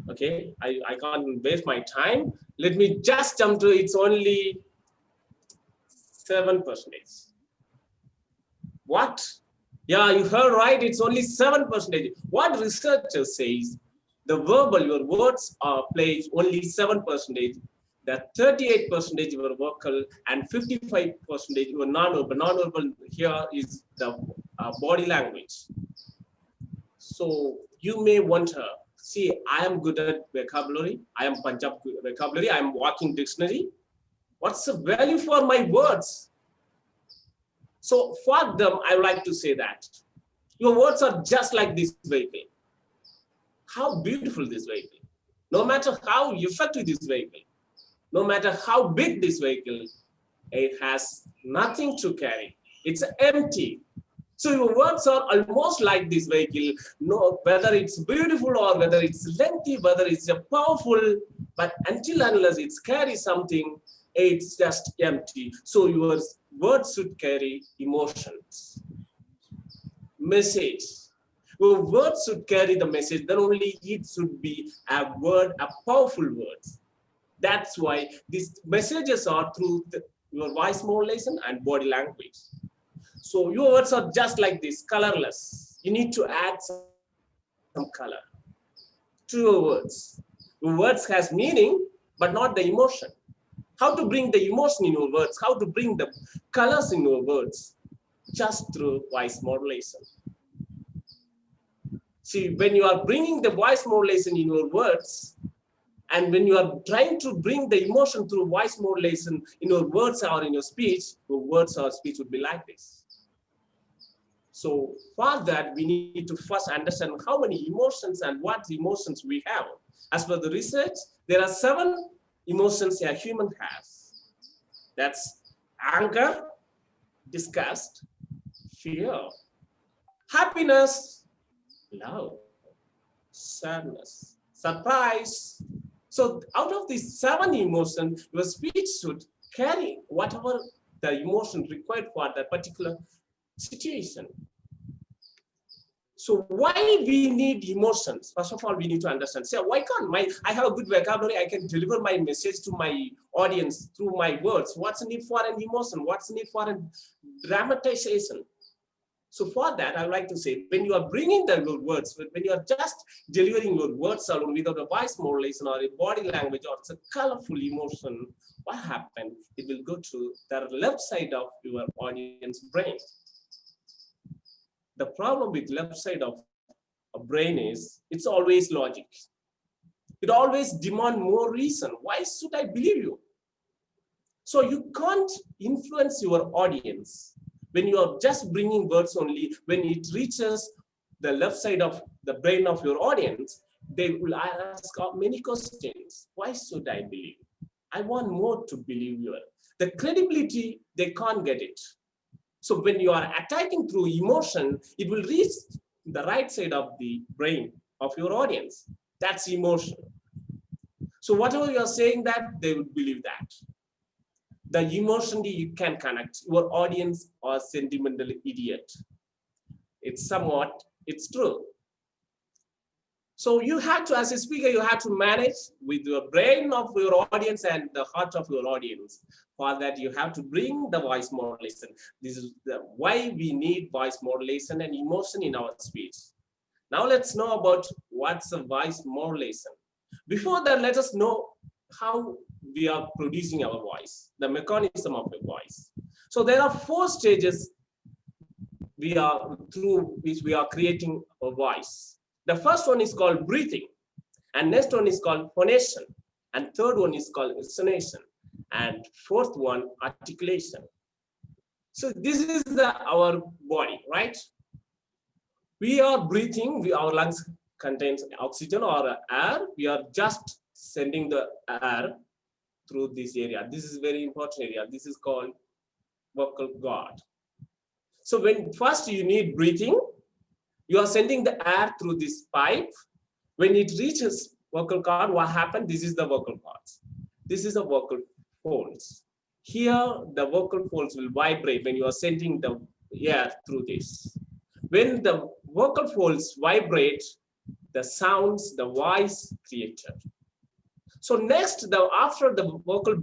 Okay, I can't waste my time. Let me just jump to it's only 7%. What? Yeah, you heard right, it's only 7%. What researchers says, the verbal, your words are plays only 7%. That 38% were vocal and 55% were non-verbal. Non-verbal here is the body language. So you may wonder, see, I am good at vocabulary. I am Punjab vocabulary. I am walking dictionary. What's the value for my words? So for them, I would like to say that your words are just like this vehicle. How beautiful this vehicle. No matter how effective this vehicle, no matter how big this vehicle, it has nothing to carry. It's empty. So your words are almost like this vehicle, no, whether it's beautiful or whether it's lengthy, whether it's powerful, but until unless it carries something, it's just empty. So your words should carry emotions, message. Your words should carry the message, then only it should be a word, a powerful word. That's why these messages are through your voice modulation and body language. So your words are just like this, colorless. You need to add some color to your words. Your words has meaning, but not the emotion. How to bring the emotion in your words, how to bring the colors in your words, just through voice modulation. See, when you are bringing the voice modulation in your words, and when you are trying to bring the emotion through voice modulation in your words or in your words or speech would be like this. So for that, we need to first understand how many emotions and what emotions we have. As per the research, there are 7 emotions a human has. That's anger, disgust, fear, happiness, love, sadness, surprise. So out of these 7 emotions, your speech should carry whatever the emotion required for that particular situation. So why we need emotions? First of all, we need to understand. So why can't I have a good vocabulary, I can deliver my message to my audience through my words. What's the need for an emotion? What's the need for a dramatization? So for that, I would like to say, when you are bringing the words, when you are just delivering your words alone without a voice modulation or a body language or it's a colorful emotion, what happened? It will go to the left side of your audience brain. The problem with left side of a brain is it's always logic. It always demands more reason. Why should I believe you? So you can't influence your audience when you are just bringing words only. When it reaches the left side of the brain of your audience, they will ask many questions. Why should I believe? I want more to believe you. The credibility, they can't get it. So when you are attacking through emotion, it will reach the right side of the brain of your audience. That's emotion. So whatever you are saying that, they would believe that. The emotionally you can connect. Your audience or sentimental idiot. It's true. So you have to, as a speaker, you have to manage with your brain of your audience and the heart of your audience. For that, you have to bring the voice modulation. This is why we need voice modulation and emotion in our speech. Now let's know about what's a voice modulation. Before that, let us know how we are producing our voice, the mechanism of a voice. So there are 4 stages through which we are creating a voice. The first one is called breathing. And next one is called phonation. And third one is called resonation. And fourth one, articulation. So this is our body, right? We are breathing, our lungs contains oxygen or air. We are just sending the air through this area. This is very important area. This is called vocal cord. So when first you need breathing, you are sending the air through this pipe. When it reaches vocal cord, what happened? This is the vocal cords. This is the vocal folds. Here, the vocal folds will vibrate when you are sending the air through this. When the vocal folds vibrate, the sounds, the voice created. So next, after the vocal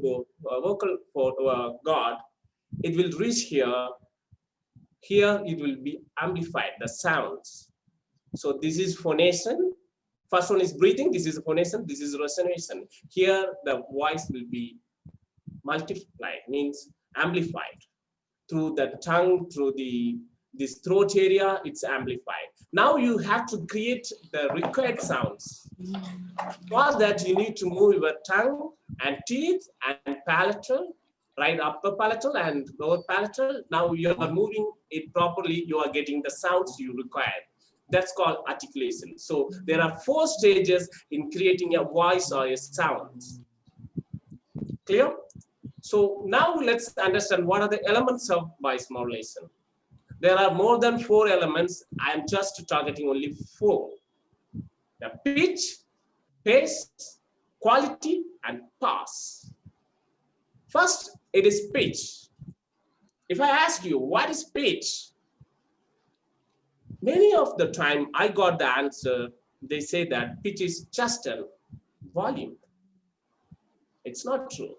cord, it will reach here. Here, it will be amplified, the sounds. So this is phonation. First one is breathing. This is phonation. This is resonation. Here, the voice will be multiplied, means amplified through the tongue, through this throat area. It's amplified. Now you have to create the required sounds. For that, you need to move your tongue and teeth and palatal, right, upper palatal and lower palatal. Now you are moving it properly. You are getting the sounds you require. That's called articulation. So there are 4 stages in creating a voice or a sound. Clear? So now let's understand what are the elements of voice modulation. There are more than 4 elements. I am just targeting only 4. The pitch, pace, quality, and pass. First, it is pitch. If I ask you, what is pitch? Many of the time I got the answer, they say that pitch is just a volume. It's not true.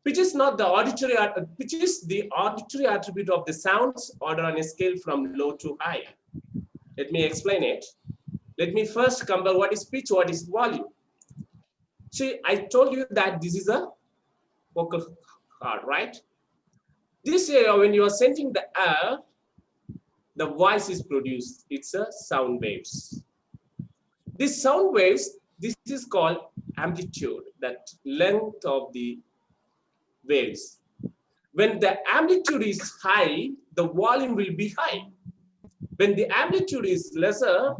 Pitch is not the auditory, pitch is the auditory attribute of the sounds ordered on a scale from low to high. Let me explain it. Let me first compare what is pitch, what is volume. See, I told you that this is a vocal cord, right? This area, when you are sending the air, the voice is produced. It's a sound waves. These sound waves, this is called amplitude, that length of the waves. When the amplitude is high, the volume will be high. When the amplitude is lesser,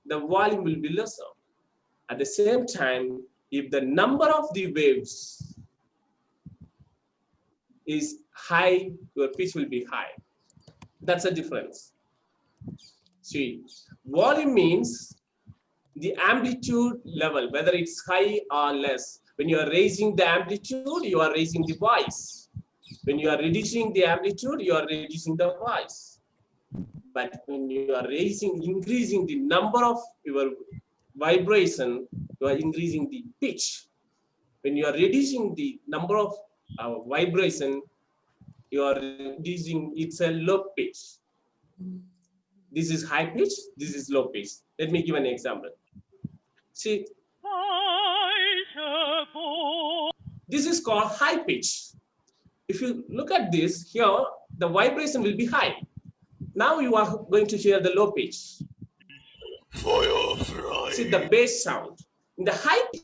the volume will be lesser. At the same time, if the number of the waves is high, your pitch will be high. That's a difference. See, volume means the amplitude level, whether it's high or less. When you are raising the amplitude, you are raising the voice. When you are reducing the amplitude, you are reducing the voice. But when you are increasing the number of your vibration, you are increasing the pitch. When you are reducing the number of vibration, you are reducing, it's a low pitch. This is high pitch, this is low pitch. Let me give an example. See, this is called high pitch. If you look at this here, the vibration will be high. Now you are going to hear the low pitch. See the bass sound. In the high pitch,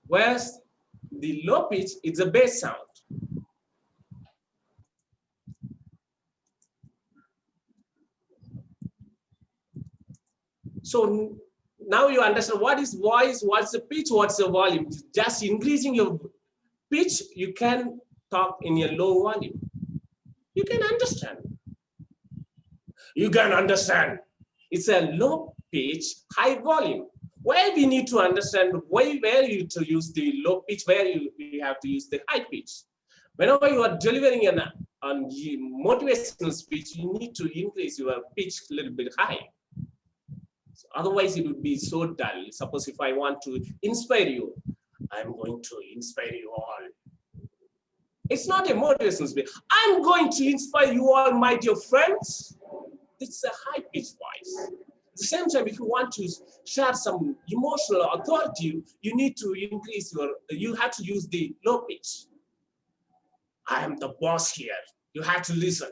whereas the low pitch is a bass sound. So now you understand what is voice, what's the pitch, what's the volume. Just increasing your pitch, you can talk in a low volume. You can understand. You can understand. It's a low pitch, high volume. Where we need to understand where you to use the low pitch, where you have to use the high pitch. Whenever you are delivering an motivational speech, you need to increase your pitch a little bit high. So otherwise, it would be so dull. Suppose if I want to inspire you, I'm going to inspire you all. It's not a motivational speech. I'm going to inspire you all, my dear friends. It's a high-pitched voice. At the same time, if you want to share some emotional authority, you need to increase you have to use the low pitch. I am the boss here. You have to listen.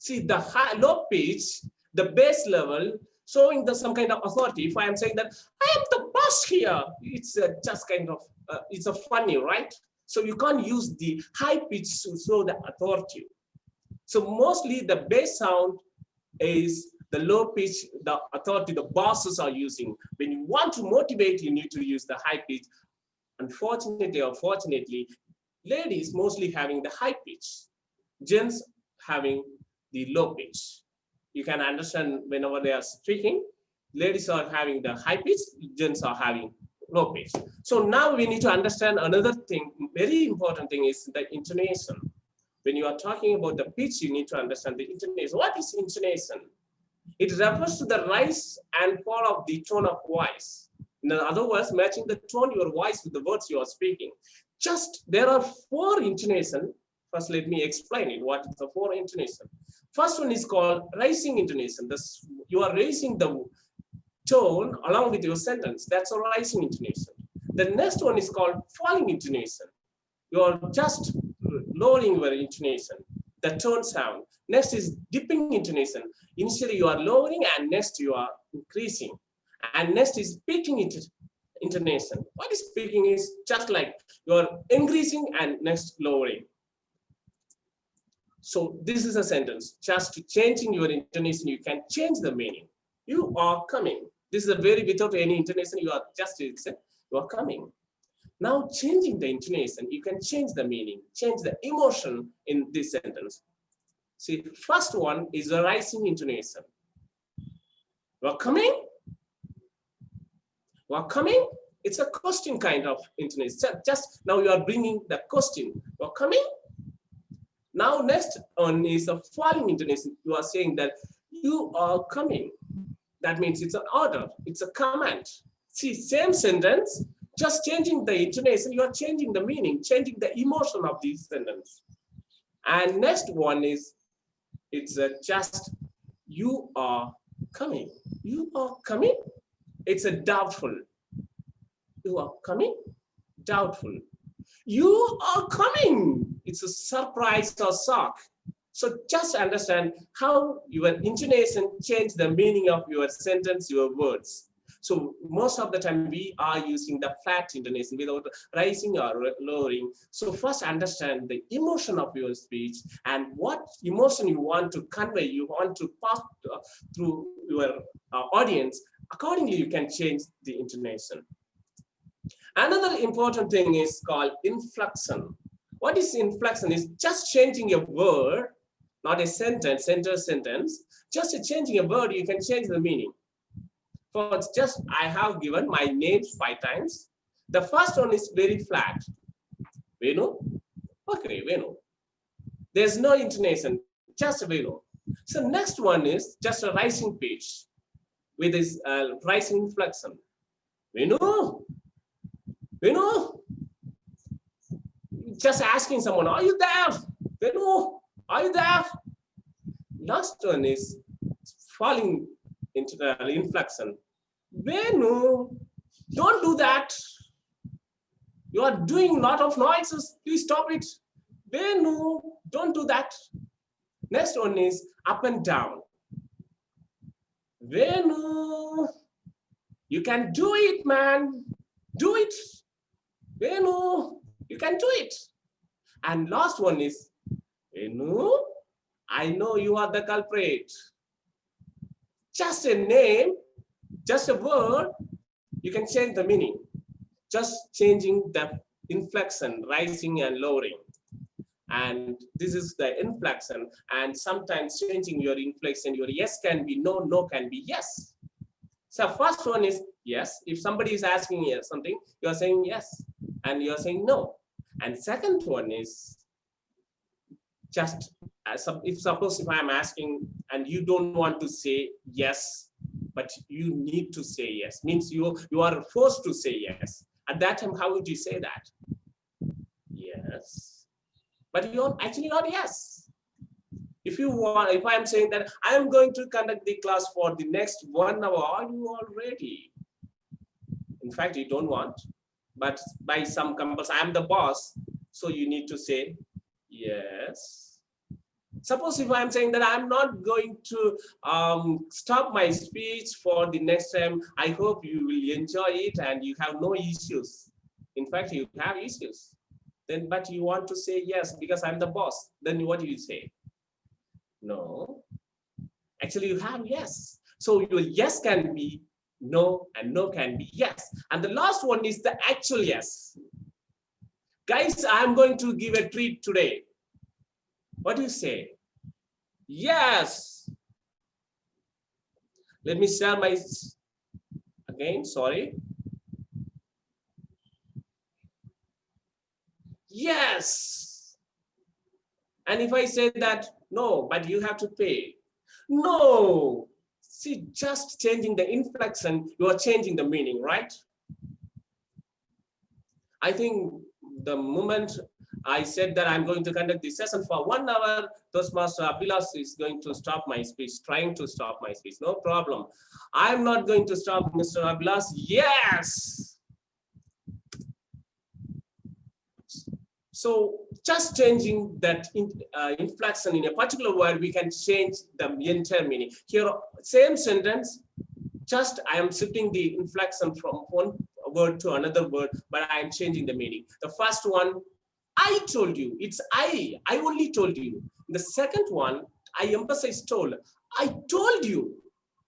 See the low pitch, the base level, showing some kind of authority. If I am saying that I am the boss here, it's just kind of, it's a funny, right? So you can't use the high pitch to show the authority. So mostly the bass sound is the low pitch, the authority the bosses are using. When you want to motivate, you need to use the high pitch. Unfortunately or fortunately, ladies mostly having the high pitch, gents having the low pitch. You can understand whenever they are speaking, ladies are having the high pitch, gents are having low pitch. So now we need to understand another thing, very important thing is the intonation. When you are talking about the pitch, you need to understand the intonation. What is intonation? It refers to the rise and fall of the tone of voice. In other words, matching the tone of your voice with the words you are speaking. Just there are 4 intonation. First, let me explain it. What is the 4 intonation? First one is called rising intonation. This, you are raising the tone along with your sentence. That's a rising intonation. The next one is called falling intonation. You are just lowering your intonation, the tone sound. Next is dipping intonation. Initially you are lowering and next you are increasing. And next is peaking intonation. What is peaking is just like you are increasing and next lowering. So this is a sentence. Just changing your intonation, you can change the meaning. You are coming. This is a very, without any intonation, you are just, you are coming. Now changing the intonation, you can change the meaning, change the emotion in this sentence. See, first one is a rising intonation. You are coming? You are coming? It's a question kind of intonation. Just now you are bringing the question. You are coming? Now next one is a falling intonation. You are saying that you are coming. That means it's an order, it's a command. See, same sentence, just changing the intonation, you are changing the meaning, changing the emotion of this sentence. And next one is, it's just, you are coming. You are coming? It's a doubtful. You are coming? Doubtful. You are coming. It's a surprise or shock. So just understand how your intonation changes the meaning of your sentence, your words. So most of the time we are using the flat intonation without rising or lowering. So first understand the emotion of your speech and what emotion you want to convey, you want to pass through your audience. Accordingly, you can change the intonation. Another important thing is called inflection. What is inflection? Is just changing a word, not a sentence, sentence. Just changing a word, you can change the meaning. For just, I have given my names 5 times. The first one is very flat. VENU. Okay, VENU. There's no intonation, just VENU. So next one is just a rising pitch with this rising inflection. VENU. VENU. Just asking someone, are you there? VENU, are you there? Last one is falling into the inflection. VENU, don't do that. You are doing a lot of noises. Please stop it. VENU, don't do that. Next one is up and down. VENU, you can do it, man. Do it. VENU, you can do it. And last one is, VENU, I know you are the culprit. Just a name, just a word, you can change the meaning. Just changing the inflection, rising and lowering. And this is the inflection. And sometimes changing your inflection, your yes can be no, no can be yes. So first one is yes. If somebody is asking you something, you are saying yes. And you are saying no. And second one is just, if suppose if I am asking and you don't want to say yes, but you need to say yes, means you are forced to say yes. At that time, how would you say that? Yes. But you're actually not yes. If you want, if I am saying that I am going to conduct the class for the next 1 hour, are you all ready? In fact, you don't want, but by some compulsion, I am the boss, so you need to say yes. Suppose if I'm saying that I'm not going to stop my speech for the next time, I hope you will enjoy it and you have no issues. In fact, you have issues. Then, but you want to say yes because I'm the boss. Then what do you say? No. Actually, you have yes. So your yes can be no and no can be yes. And the last one is the actual yes. Guys, I'm going to give a treat today. What do you say? Yes. Let me share my, again, sorry. Yes. And if I say that, no, but you have to pay. No. See, just changing the inflection, you are changing the meaning, right? I think the moment I said that I'm going to conduct this session for 1 hour, Toastmaster Abhilash is going to stop my speech, trying to stop my speech. No problem. I'm not going to stop Mr. Abhilash. Yes. So just changing that inflection in a particular word, we can change the entire meaning. Here, same sentence, just I am shifting the inflection from one word to another word, but I am changing the meaning. The first one, I told you, it's I only told you. The second one, I emphasize told, I told you,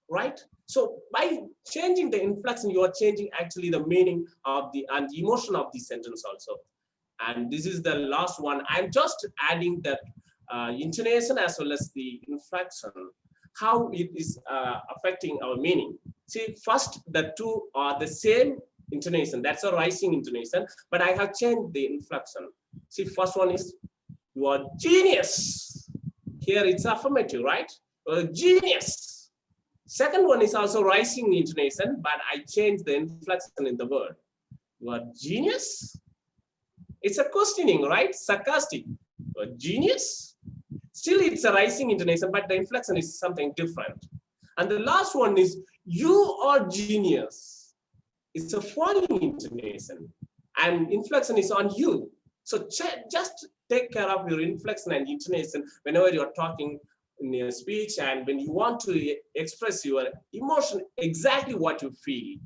right? So by changing the inflection, you are changing actually the meaning of the and the emotion of the sentence also. And this is the last one. I'm just adding that intonation as well as the inflection, how it is affecting our meaning. See, first, the two are the same intonation. That's a rising intonation, but I have changed the inflection. See, first one is, you are genius. Here it's affirmative, right? Genius. Second one is also rising intonation, but I changed the inflection in the word. You are genius. It's a questioning, right? Sarcastic. A genius? Still, it's a rising intonation, but the inflection is something different. And the last one is, you are genius. It's a falling intonation, and inflection is on you. So just take care of your inflection and intonation whenever you're talking in your speech and when you want to express your emotion, exactly what you feel.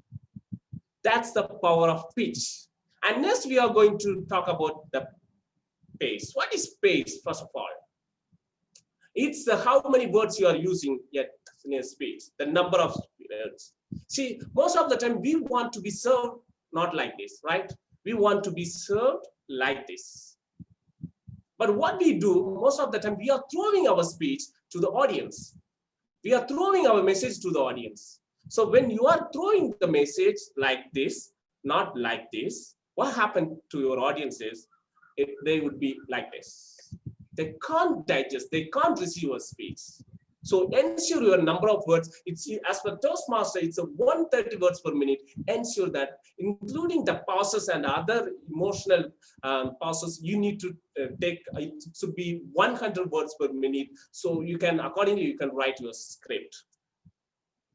That's the power of pitch. And next, we are going to talk about the pace. What is pace, first of all? It's how many words you are using yet in a speech, the number of words. See, most of the time, we want to be served not like this, right? We want to be served like this. But what we do, most of the time, we are throwing our speech to the audience. We are throwing our message to the audience. So when you are throwing the message like this, not like this, what happened to your audiences? They would be like this. They can't digest, they can't receive a speech. So ensure your number of words, it's as per Toastmaster, it's a 130 words per minute. Ensure that including the pauses and other emotional pauses, you need to take, it should be 100 words per minute. So you can, accordingly, you can write your script.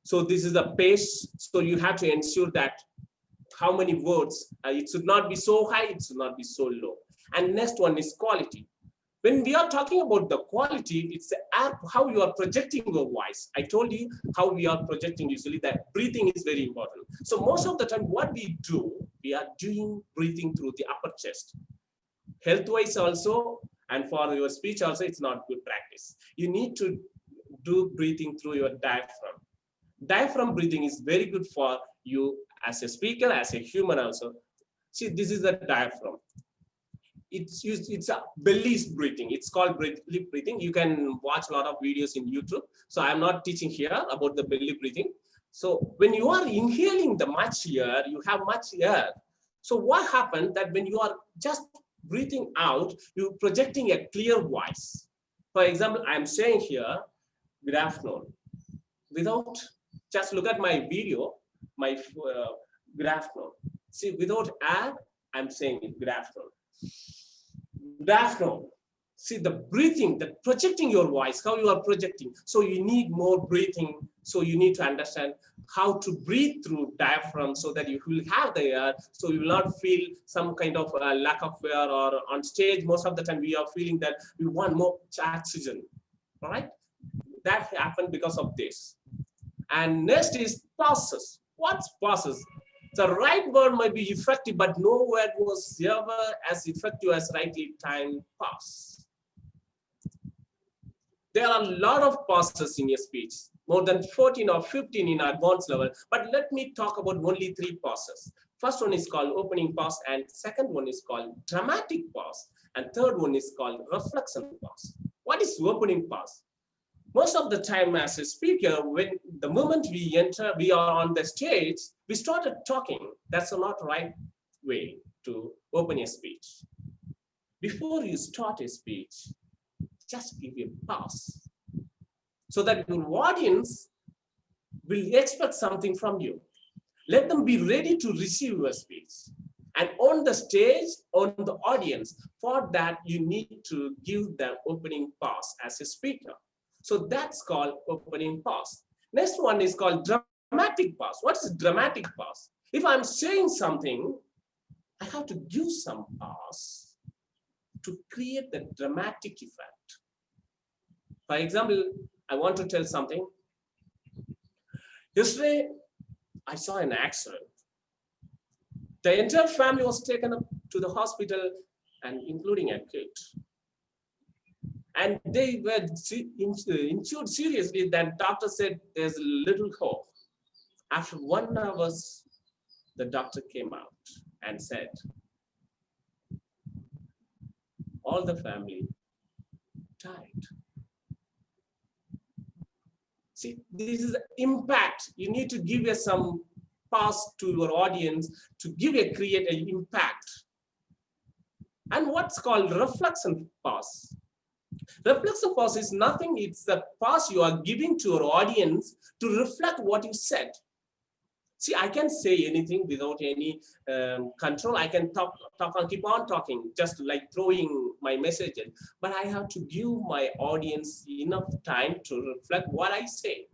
So this is the pace. So you have to ensure that how many words, it should not be so high, it should not be so low. And next one is quality. When we are talking about the quality, it's how you are projecting your voice. I told you how we are projecting usually, that breathing is very important. So most of the time what we do, we are doing breathing through the upper chest. Health-wise also, and for your speech also, it's not good practice. You need to do breathing through your diaphragm. Diaphragm breathing is very good for you as a speaker, as a human also. See, this is the diaphragm. It's a belly breathing. It's called belly breathing. You can watch a lot of videos in YouTube. So I'm not teaching here about the belly breathing. So when you are inhaling the much air, you have much air. So what happened that when you are just breathing out, you're projecting a clear voice. For example, I'm saying here, good afternoon. Without, just look at my video, my good afternoon. See, without air, I'm saying it, good afternoon. Good afternoon. See the breathing, the projecting your voice, how you are projecting. So you need more breathing. So you need to understand how to breathe through diaphragm so that you will have the air. So you will not feel some kind of lack of air, or on stage, most of the time we are feeling that we want more oxygen. All right, that happened because of this. And next is pauses. What's pauses? The right word might be effective, but no word was ever as effective as rightly timed pause. There are a lot of pauses in your speech, more than 14 or 15 in advanced level, but let me talk about only 3 pauses. First one is called opening pause, and second one is called dramatic pause, and third one is called reflection pause. What is opening pause? Most of the time as a speaker, when the moment we enter, we are on the stage, we started talking. That's not the right way to open a speech. Before you start a speech, just give a pause so that your audience will expect something from you. Let them be ready to receive your speech. And on the stage, on the audience, for that, you need to give the opening pause as a speaker. So that's called opening pause. Next one is called dramatic pause. What is dramatic pause? If I'm saying something, I have to give some pause to create the dramatic effect. For example, I want to tell something. Yesterday, I saw an accident. The entire family was taken up to the hospital, and including a kid. And they were injured seriously. That doctor said there's little hope. After 1 hour, the doctor came out and said, all the family died. See, this is impact. You need to give us some pause to your audience to create an impact. And what's called reflection pause. Reflection pause is nothing, it's the pause you are giving to your audience to reflect what you said. See, I can say anything without any control. I can talk and keep on talking, just like throwing my message in. But I have to give my audience enough time to reflect what I say.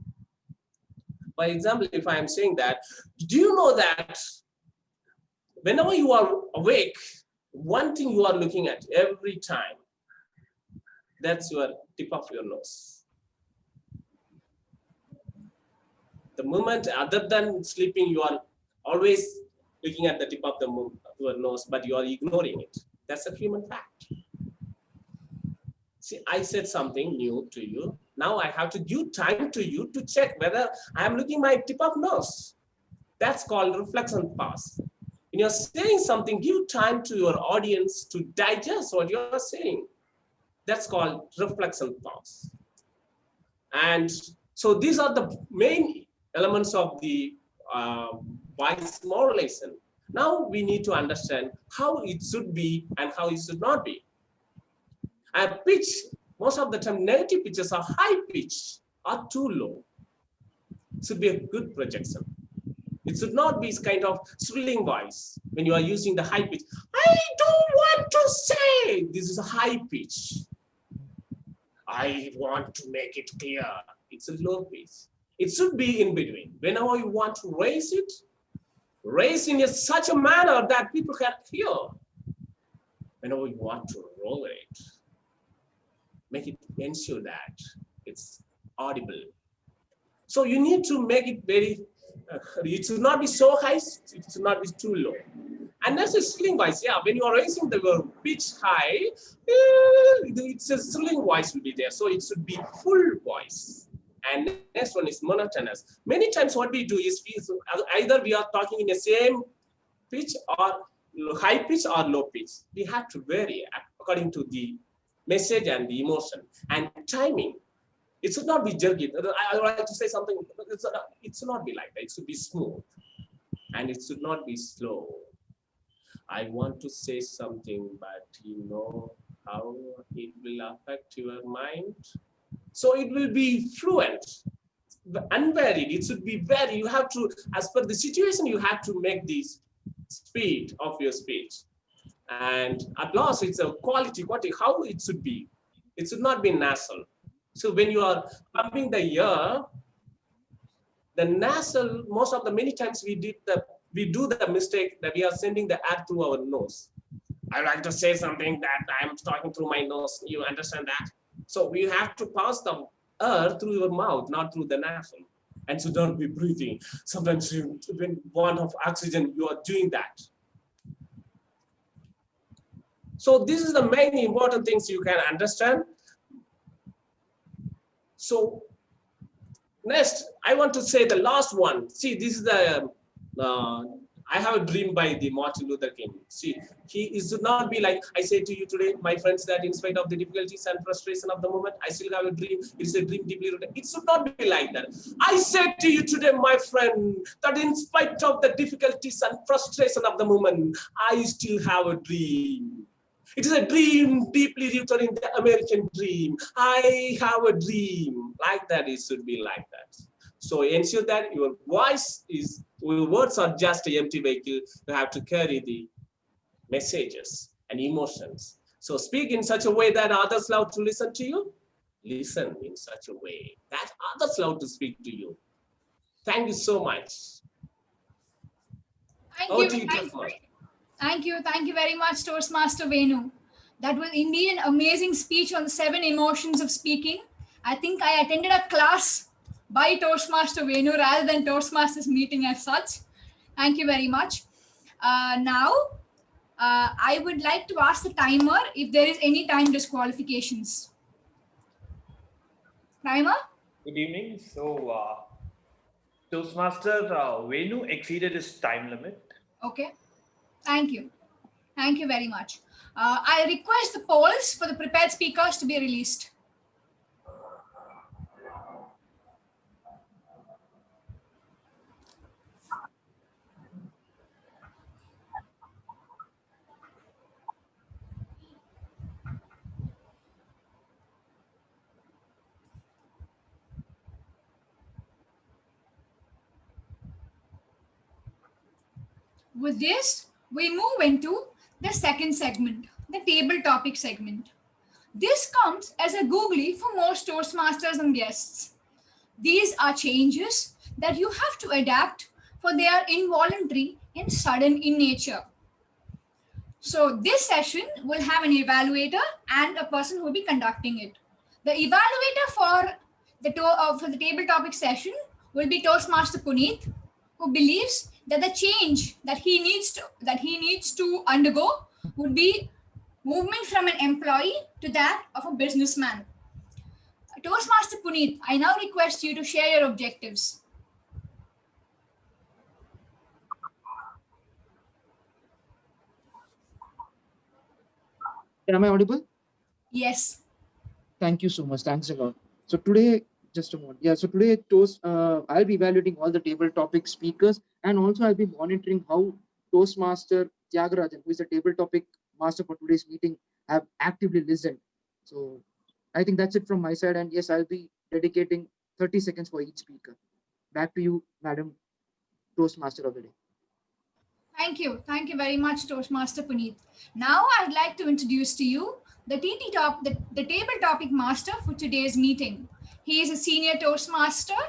For example, if I am saying that, do you know that whenever you are awake, one thing you are looking at every time, that's your tip of your nose. The moment other than sleeping, you are always looking at the tip of your nose, but you are ignoring it. That's a human fact. See, I said something new to you. Now I have to give time to you to check whether I am looking my tip of nose. That's called reflection pause. When you're saying something, give time to your audience to digest what you're saying. That's called reflection pause. And so these are the main elements of the voice modulation. Now we need to understand how it should be and how it should not be. And pitch, most of the time negative pitches are high pitch or too low. It should be a good projection. It should not be kind of thrilling voice when you are using the high pitch. I don't want to say, this is a high pitch. I want to make it clear. It's a low pitch. It should be in between. Whenever you want to raise it, raise in such a manner that people can hear. Whenever you want to lower it, make it ensure that it's audible. So you need to make it very, it should not be so high, it should not be too low. And that's a sling voice. Yeah, when you are raising the pitch high, it's a sling voice will be there. So it should be full voice. And next one is monotonous. Many times what we do is either we are talking in the same pitch or high pitch or low pitch. We have to vary according to the message and the emotion and timing. It should not be jerky. I would like to say something. It should not be like that. It should be smooth and it should not be slow. I want to say something, but you know how it will affect your mind. So it will be fluent, unvaried. It should be varied. You have to, as per the situation, you have to make the speed of your speech. And at last, it's a quality, how it should be. It should not be nasal. So when you are pumping the air, the nasal, most of the many times we do the mistake that we are sending the air through our nose. I like to say something that I'm talking through my nose. You understand that? So we have to pass the air through your mouth, not through the nostril. And so don't be breathing. Sometimes when one of oxygen, you are doing that. So this is the main important things you can understand. So next, I want to say the last one. See, this is the I have a dream by the Martin Luther King. See, he should not be like, I say to you today, my friends, that in spite of the difficulties and frustration of the moment, I still have a dream. It is a dream deeply rooted. It should not be like that. I say to you today, my friend, that in spite of the difficulties and frustration of the moment, I still have a dream. It is a dream deeply rooted in the American dream. I have a dream. Like that, it should be like that. So ensure that your voice is, your words are just an empty vehicle. You have to carry the messages and emotions. So speak in such a way that others love to listen to you. Listen in such a way that others love to speak to you. Thank you so much. Thank Over you. to you, Toastmaster. Thank you. Thank you very much, Toastmaster Venu. That was indeed an amazing speech on the 7 emotions of speaking. I think I attended a class by Toastmaster Venu rather than Toastmasters meeting as such. Thank you very much. Now, I would like to ask the timer if there is any time disqualifications. Timer? Good evening. So, Toastmaster Venu exceeded his time limit. Okay. Thank you. Thank you very much. I request the polls for the prepared speakers to be released. With this, we move into the second segment, the table topic segment. This comes as a googly for most Toastmasters and guests. These are changes that you have to adapt, for they are involuntary and sudden in nature. So this session will have an evaluator and a person who will be conducting it. The evaluator for the table topic session will be Toastmaster Puneet, who believes that the change that he needs to undergo would be movement from an employee to that of a businessman. Toastmaster Puneet, I now request you to share your objectives. Am I audible? Yes. Thank you so much. Thanks a lot. So today, just a moment. Yeah. So today, I'll be evaluating all the table topic speakers, and also I'll be monitoring how Toastmaster Tyagarajan, who is the table topic master for today's meeting, have actively listened. So I think that's it from my side. And yes, I'll be dedicating 30 seconds for each speaker. Back to you, Madam Toastmaster of the day. Thank you. Thank you very much, Toastmaster Puneet. Now I'd like to introduce to you the table topic master for today's meeting. He is a senior Toastmaster,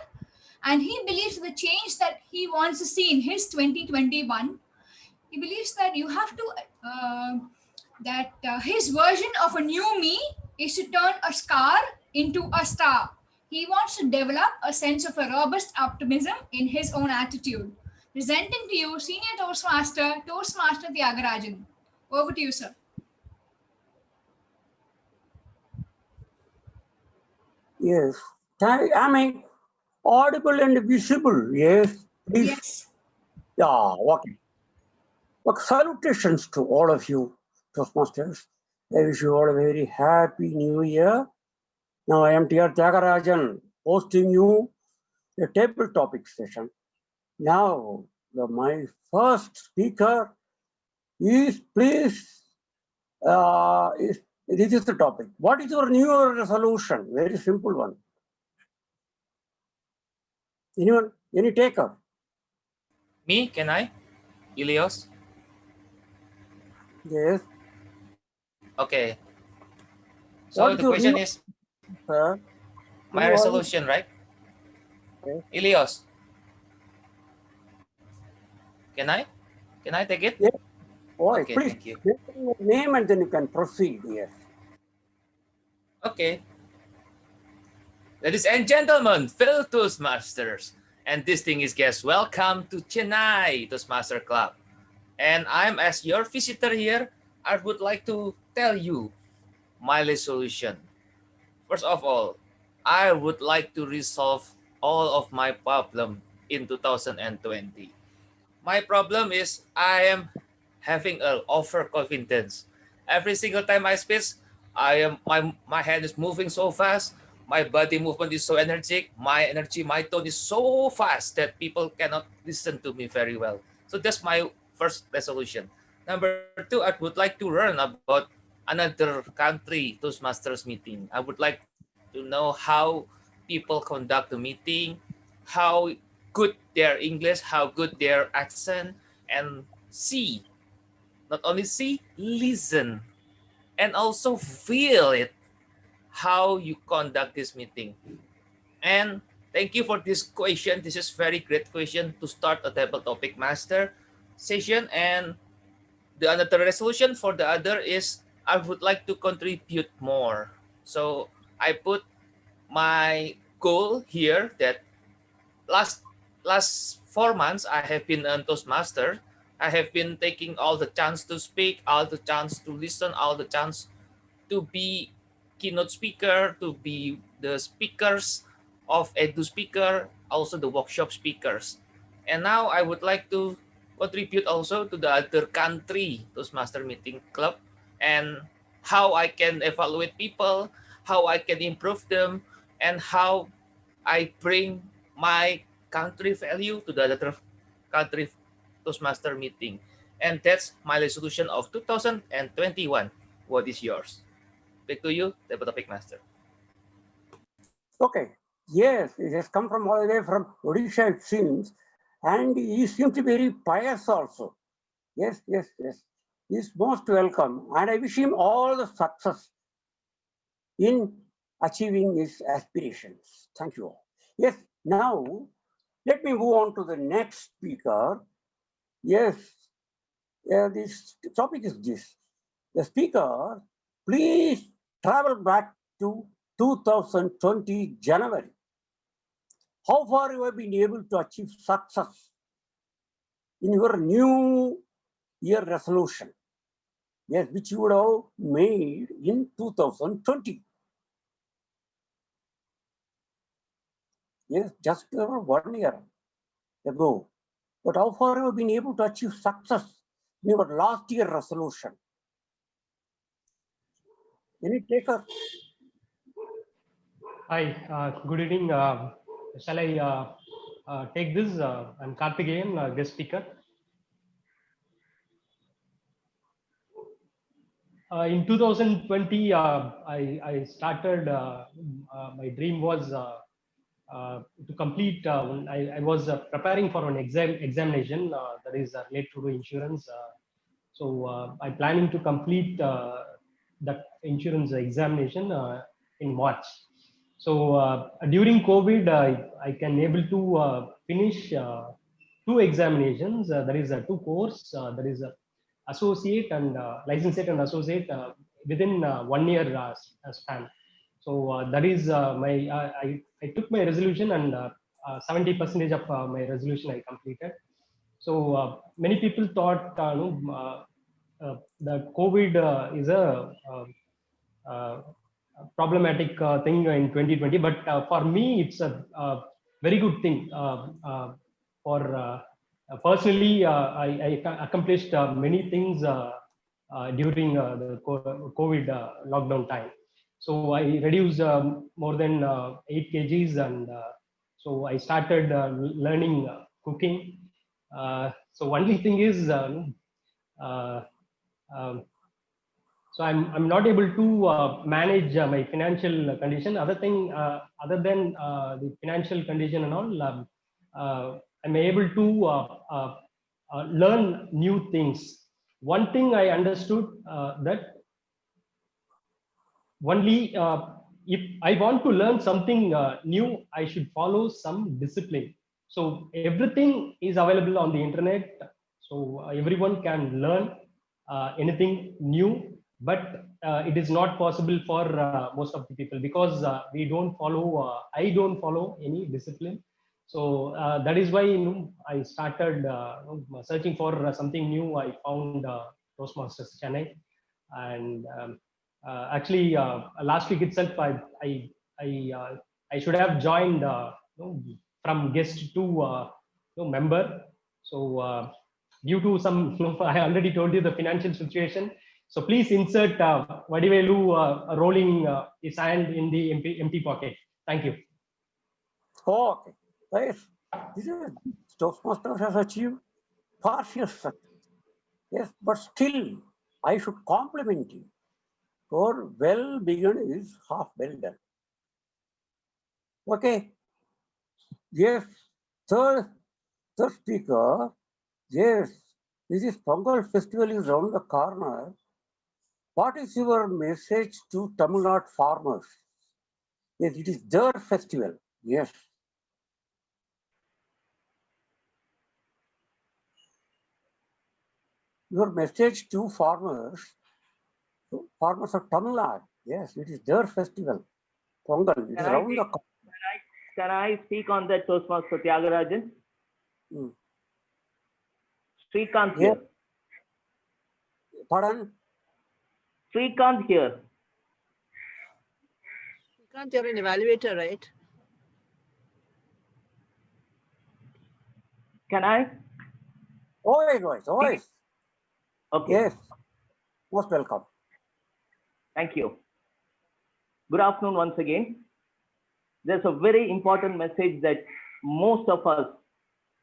and he believes the change that he wants to see in his 2021. He believes that you have to his version of a new me is to turn a scar into a star. He wants to develop a sense of a robust optimism in his own attitude. Presenting to you Senior Toastmaster Tyagarajan. Over to you, sir. Yes. Am I audible and visible? Yes, please. Yes. Yeah, okay. Well, salutations to all of you, Toastmasters. I wish you all a very happy new year. Now I am T.R. Tyagarajan, hosting you a table topic session. Now, my first speaker is, please, this is the topic. What is your New Year resolution? Very simple one. Anyone? Any taker? Me? Can I? Ilios? Yes. Okay. So What is the your question New is Year? my resolution, right? Yes. Ilios. Can I? Can I take it? Yes. Oh, Okay, please thank you. mention your name and then you can proceed. Yes. Okay. Ladies and gentlemen, fellow Toastmasters, and distinguished guests, welcome to Chennai Toastmaster Club. And I'm as your visitor here, I would like to tell you my resolution. First of all, I would like to resolve all of my problem in 2020. My problem is I am having a overconfidence. Every single time I speak, my hand is moving so fast. My body movement is so energetic. My tone is so fast that people cannot listen to me very well. So that's my first resolution. Number two, I would like to learn about another country Toastmasters meeting. I would like to know how people conduct the meeting, how good their English, how good their accent, and see, not only see, listen, and also feel it, how you conduct this meeting. And thank you for this question. This is very great question to start a table topic master session. And the another resolution for the other is I would like to contribute more. So I put my goal here that last last 4 months I have been a Toastmaster. I have been taking all the chance to speak, all the chance to listen, all the chance to be keynote speaker, to be the speakers of Edu speaker, also the workshop speakers. And now I would like to contribute also to the other country Toastmaster meeting club and how I can evaluate people, how I can improve them, and how I bring my country value to the other country Toastmaster meeting. And that's my resolution of 2021. What is yours? Back to you, the topic master. Okay. Yes, it has come from all the way from Odisha, it seems. And he seems to be very pious also. Yes, yes, yes. He's most welcome. And I wish him all the success in achieving his aspirations. Thank you all. Yes, now let me move on to the next speaker. Yes, this topic is this. The speaker, please travel back to 2020 January. How far you have been able to achieve success in your new year resolution? Yes, which you would have made in 2020. Yes, just 1 year ago. But how far have you been able to achieve success in your last year resolution? Any taker? Hi, good evening. Shall I take this? I'm Karthikeyan, guest speaker. In 2020, I started, my dream was to complete, I was preparing for an examination that is related to insurance. So I'm planning to complete that insurance examination in March. So during COVID, I can able to finish 2 examinations. There is a 2 course. There is a associate and licensate and associate within 1 year span. So that is I took my resolution and 70% of my resolution I completed. So many people thought the COVID is a problematic thing in 2020, but for me it's a very good thing. For personally, I accomplished many things during the COVID lockdown time. So I reduced more than 8 kgs, and so I started learning cooking. So only thing is, um, so I'm not able to manage my financial condition. Other than the financial condition and all, I'm able to learn new things. One thing I understood, that only if I want to learn something new, I should follow some discipline. So everything is available on the internet. So everyone can learn anything new but it is not possible for most of the people because we don't follow. I don't follow any discipline. So that is why I started searching for something new. I found Toastmasters Chennai, and actually last week itself I should have joined from guest to member. So due to some, I already told you the financial situation. So please insert Vadivelu rolling his hand in the empty pocket. Thank you. Okay. Yes. This is Toastmasters has achieved partial success. Yes, but still, I should compliment you. For well begun is half well done. Okay. Yes. Third speaker. Yes. This is Pongal festival is around the corner. What is your message to Tamil Nadu farmers? Yes, it is their festival. Yes. Your message to farmers of Tamil Nadu. Yes, it is their festival. Pongal. It is around the corner. Can I speak on that, Toastmaster Tyagarajan? Srikanth here. Pardon? Srikanth here. Srikanth, you're an evaluator, right? Can I? Always. Okay. Yes. Most welcome. Thank you. Good afternoon once again. There's a very important message that most of us,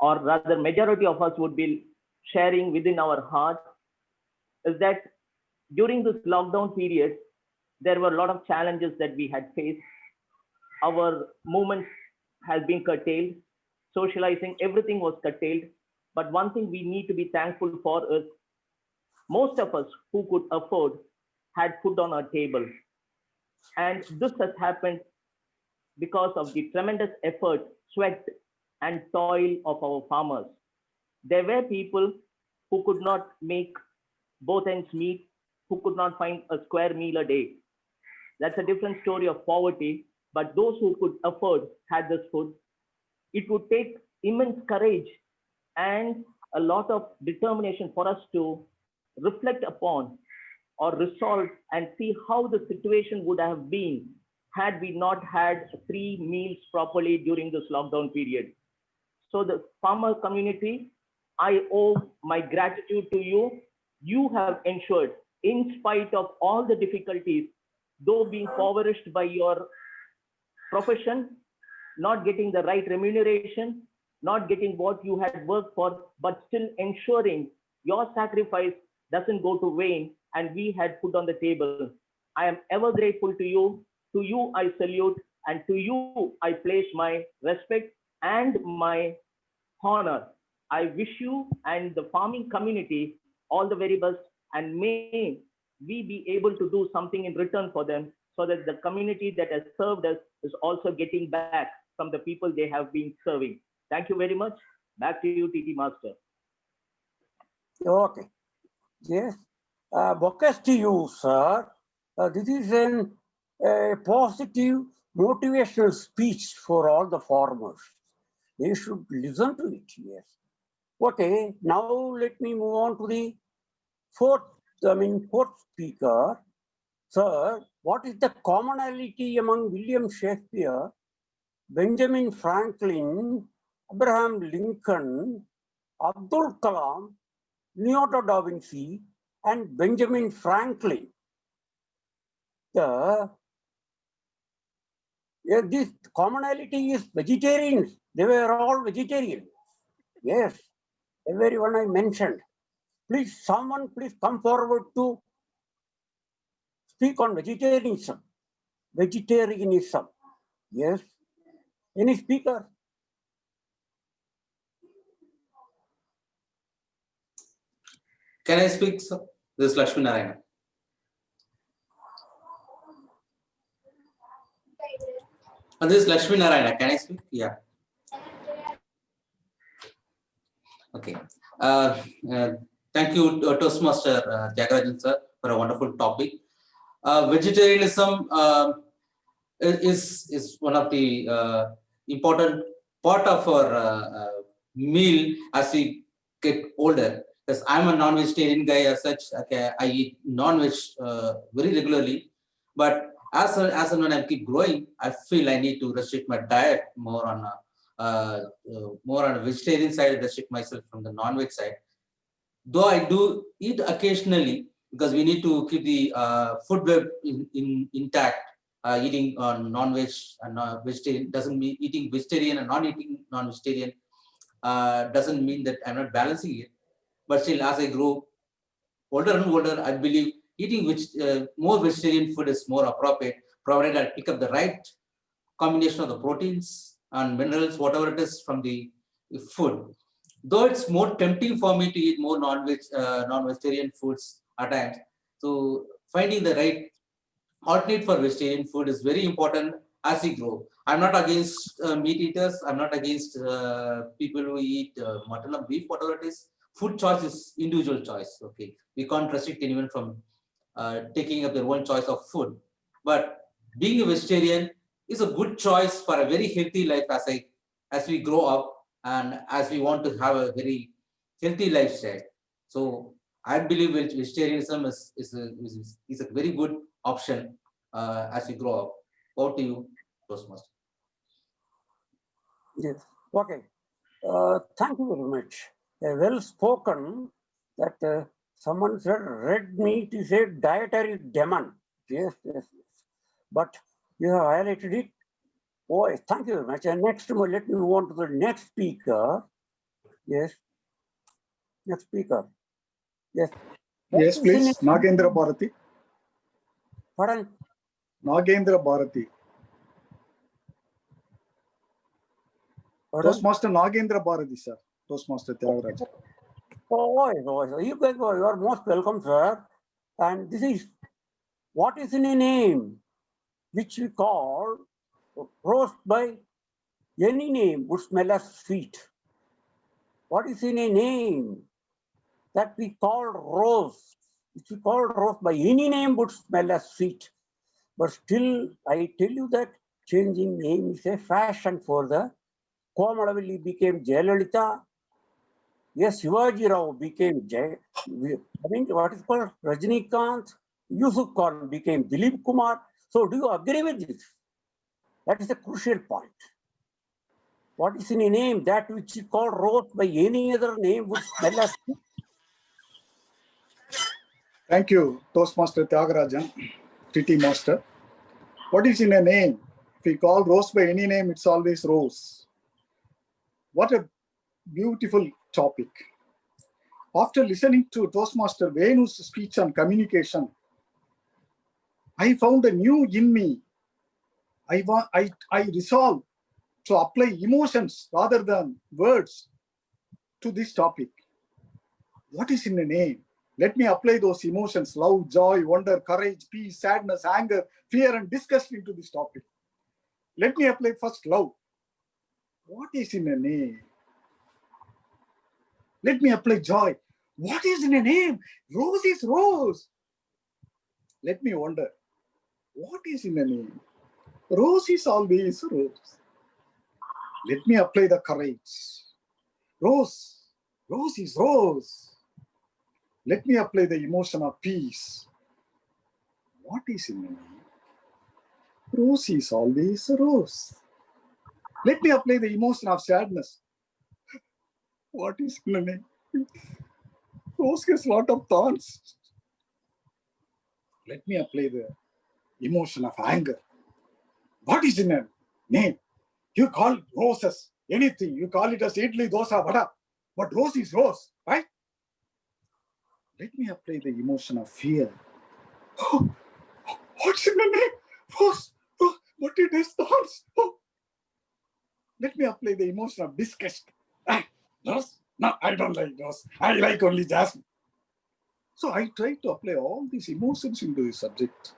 or rather majority of us, would be sharing within our heart, is that during this lockdown period, there were a lot of challenges that we had faced. Our movements has been curtailed, socializing, everything was curtailed. But one thing we need to be thankful for is most of us who could afford had food on our table. And this has happened because of the tremendous effort, sweat, and toil of our farmers. There were people who could not make both ends meet, who could not find a square meal a day. That's a different story of poverty, but those who could afford had this food. It would take immense courage and a lot of determination for us to reflect upon or resolve and see how the situation would have been had we not had 3 meals properly during this lockdown period. So the farmer community, I owe my gratitude to you. You have ensured, in spite of all the difficulties, though being impoverished by your profession, not getting the right remuneration, not getting what you had worked for, but still ensuring your sacrifice doesn't go to vain and we had food on the table. I am ever grateful to you. To you, I salute, and to you, I place my respect and my honor. I wish you and the farming community all the very best, and may we be able to do something in return for them so that the community that has served us is also getting back from the people they have been serving. Thank you very much. Back to you, TT Master. Okay. Yes. Bocas to you, sir. This is a positive motivational speech for all the farmers. They should listen to it. Yes. Okay. Now let me move on to the fourth speaker. Sir, what is the commonality among William Shakespeare, Benjamin Franklin, Abraham Lincoln, Abdul Kalam, Leonardo da Vinci, and Benjamin Franklin? This commonality is vegetarians. They were all vegetarians. Yes, everyone I mentioned. Please, someone please come forward to speak on vegetarianism. Vegetarianism. Yes. Any speaker? Can I speak, sir? This is Lakshmi Narayana. This is Lakshmi Narayana. Can I speak? Yeah. Okay. Thank you, Toastmaster Tyagarajan sir, for for a wonderful topic. Vegetarianism is one of the important part of our meal as we get older. Because I'm a non-vegetarian guy as such, okay, I eat non-veg very regularly. But as and when I keep growing, I feel I need to restrict my diet more on a vegetarian side, restrict myself from the non-veg side. Though I do eat occasionally, because we need to keep the food web intact. Eating non-veg and vegetarian doesn't mean eating vegetarian and not eating non-vegetarian doesn't mean that I'm not balancing it. But still, as I grow older and older, I believe eating more vegetarian food is more appropriate, provided I pick up the right combination of the proteins and minerals, whatever it is from the food. Though it's more tempting for me to eat more non-vegetarian foods at times. So finding the right alternate for vegetarian food is very important as we grow. I'm not against meat eaters. I'm not against people who eat mutton or beef, whatever it is. Food choice is individual choice. Okay, we can't restrict anyone from taking up their own choice of food. But being a vegetarian is a good choice for a very healthy life as we grow up and as we want to have a very healthy lifestyle. So I believe vegetarianism is a very good option as we grow up. Over to you, Toastmaster. Yes. Okay. Thank you very much. Well spoken. That someone said red meat is a dietary demon. Yes, yes, yes. But you have highlighted it. Oh, thank you very much. And next, let me move on to the next speaker. Yes. Next speaker. Yes. Yes, please. Nagendra Bharati. Pardon? Nagendra Bharati. Toastmaster Nagendra Bharati, sir. Toastmaster Tyagarajan. Oh, you guys are most welcome, sir. And this is what is in a name which we call roast by any name would smell as sweet. What is in a name that we call rose, which we call rose by any name would smell as sweet. But still, I tell you that changing name is a fashion for the Komalavilli became Jayalalitha. Yes, Shivaji Rao became what is called Rajinikanth. Yusuf Khan became Dilip Kumar. So do you agree with this? That is the crucial point. What is in a name that which is called rose by any other name would smell as sweet? Thank you, Toastmaster Tyagarajan, TT Master. What is in a name? If we call rose by any name, it's always rose. What a beautiful topic. After listening to Toastmaster VENU's speech on communication, I found a new in me. I resolved to apply emotions rather than words to this topic. What is in a name? Let me apply those emotions: love, joy, wonder, courage, peace, sadness, anger, fear, and disgust into this topic. Let me apply first love. What is in a name? Let me apply joy. What is in a name? Rose is rose. Let me wonder. What is in a name? Rose is always rose. Let me apply the courage. Rose is rose. Let me apply the emotion of peace. What is in a name? Rose is always a rose. Let me apply the emotion of sadness. What is in a name? Rose has a lot of thorns. Let me apply the emotion of anger. What is in a name? You call roses anything. You call it as idli, dosa, vada. But rose is rose, right? Let me apply the emotion of fear. Oh, what's in the name? Rose. Oh, what it is thorns. Oh. Let me apply the emotion of disgust. Rose? No, I don't like rose. I like only jasmine. So I try to apply all these emotions into this subject.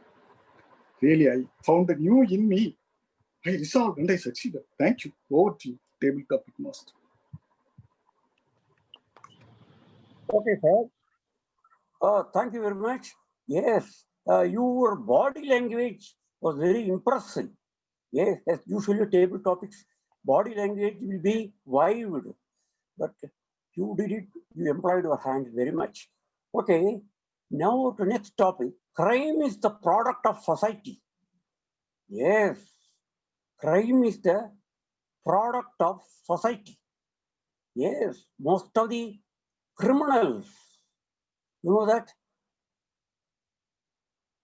Really, I found a new in me. I resolved and I succeeded. Thank you. Over to you, table topic master. Okay, sir. Thank you very much. Yes, your body language was very impressive. Yes, as usually table topics, body language will be wide, but you did it, you employed your hands very much. Okay, now to next topic. Crime is the product of society. Yes, crime is the product of society. Yes, most of the criminals, you know that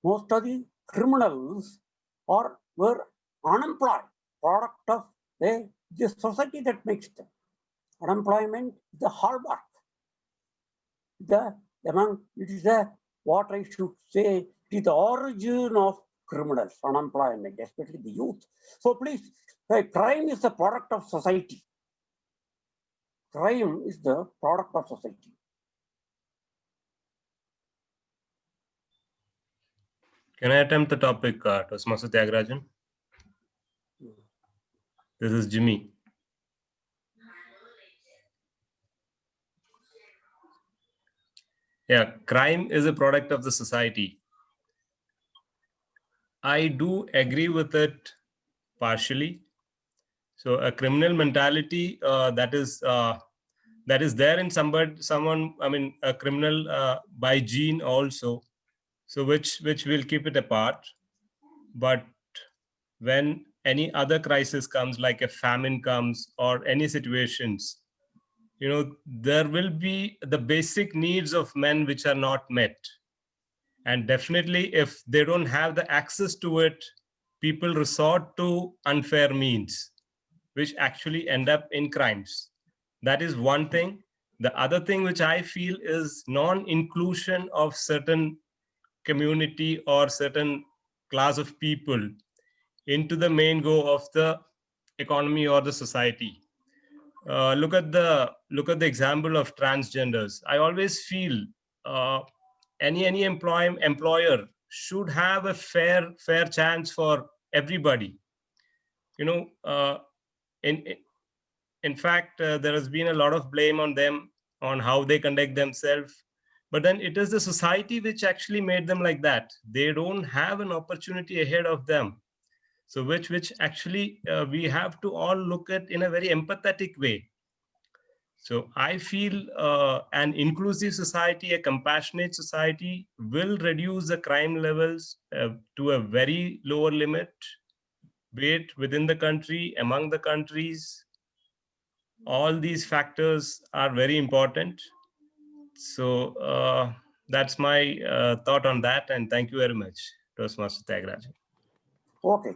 most of the criminals were unemployed, product of the society that makes them. Unemployment is the hard work. It is what I should say, it is the origin of criminals, unemployment, especially the youth. So please, crime is the product of society. Crime is the product of society. Can I attempt the topic, Toastmaster Tyagarajan? This is Jimmy. Yeah, crime is a product of the society. I do agree with it partially. So a criminal mentality that is there in someone. I mean, a criminal by gene also. So which will keep it apart. But when any other crisis comes, like a famine comes or any situations, there will be the basic needs of men which are not met. And definitely if they don't have the access to it, people resort to unfair means, which actually end up in crimes. That is one thing. The other thing which I feel is non-inclusion of certain community or certain class of people into the main goal of the economy or the society. Look at the example of transgenders. I always feel any employer should have a fair chance for everybody. In fact, there has been a lot of blame on them on how they conduct themselves. But then it is the society which actually made them like that. They don't have an opportunity ahead of them. So which actually we have to all look at in a very empathetic way. So I feel an inclusive society, a compassionate society will reduce the crime levels to a very lower limit, be it within the country, among the countries. All these factors are very important. So that's my thought on that. And thank you very much, Toastmaster Tyagarajan. Okay.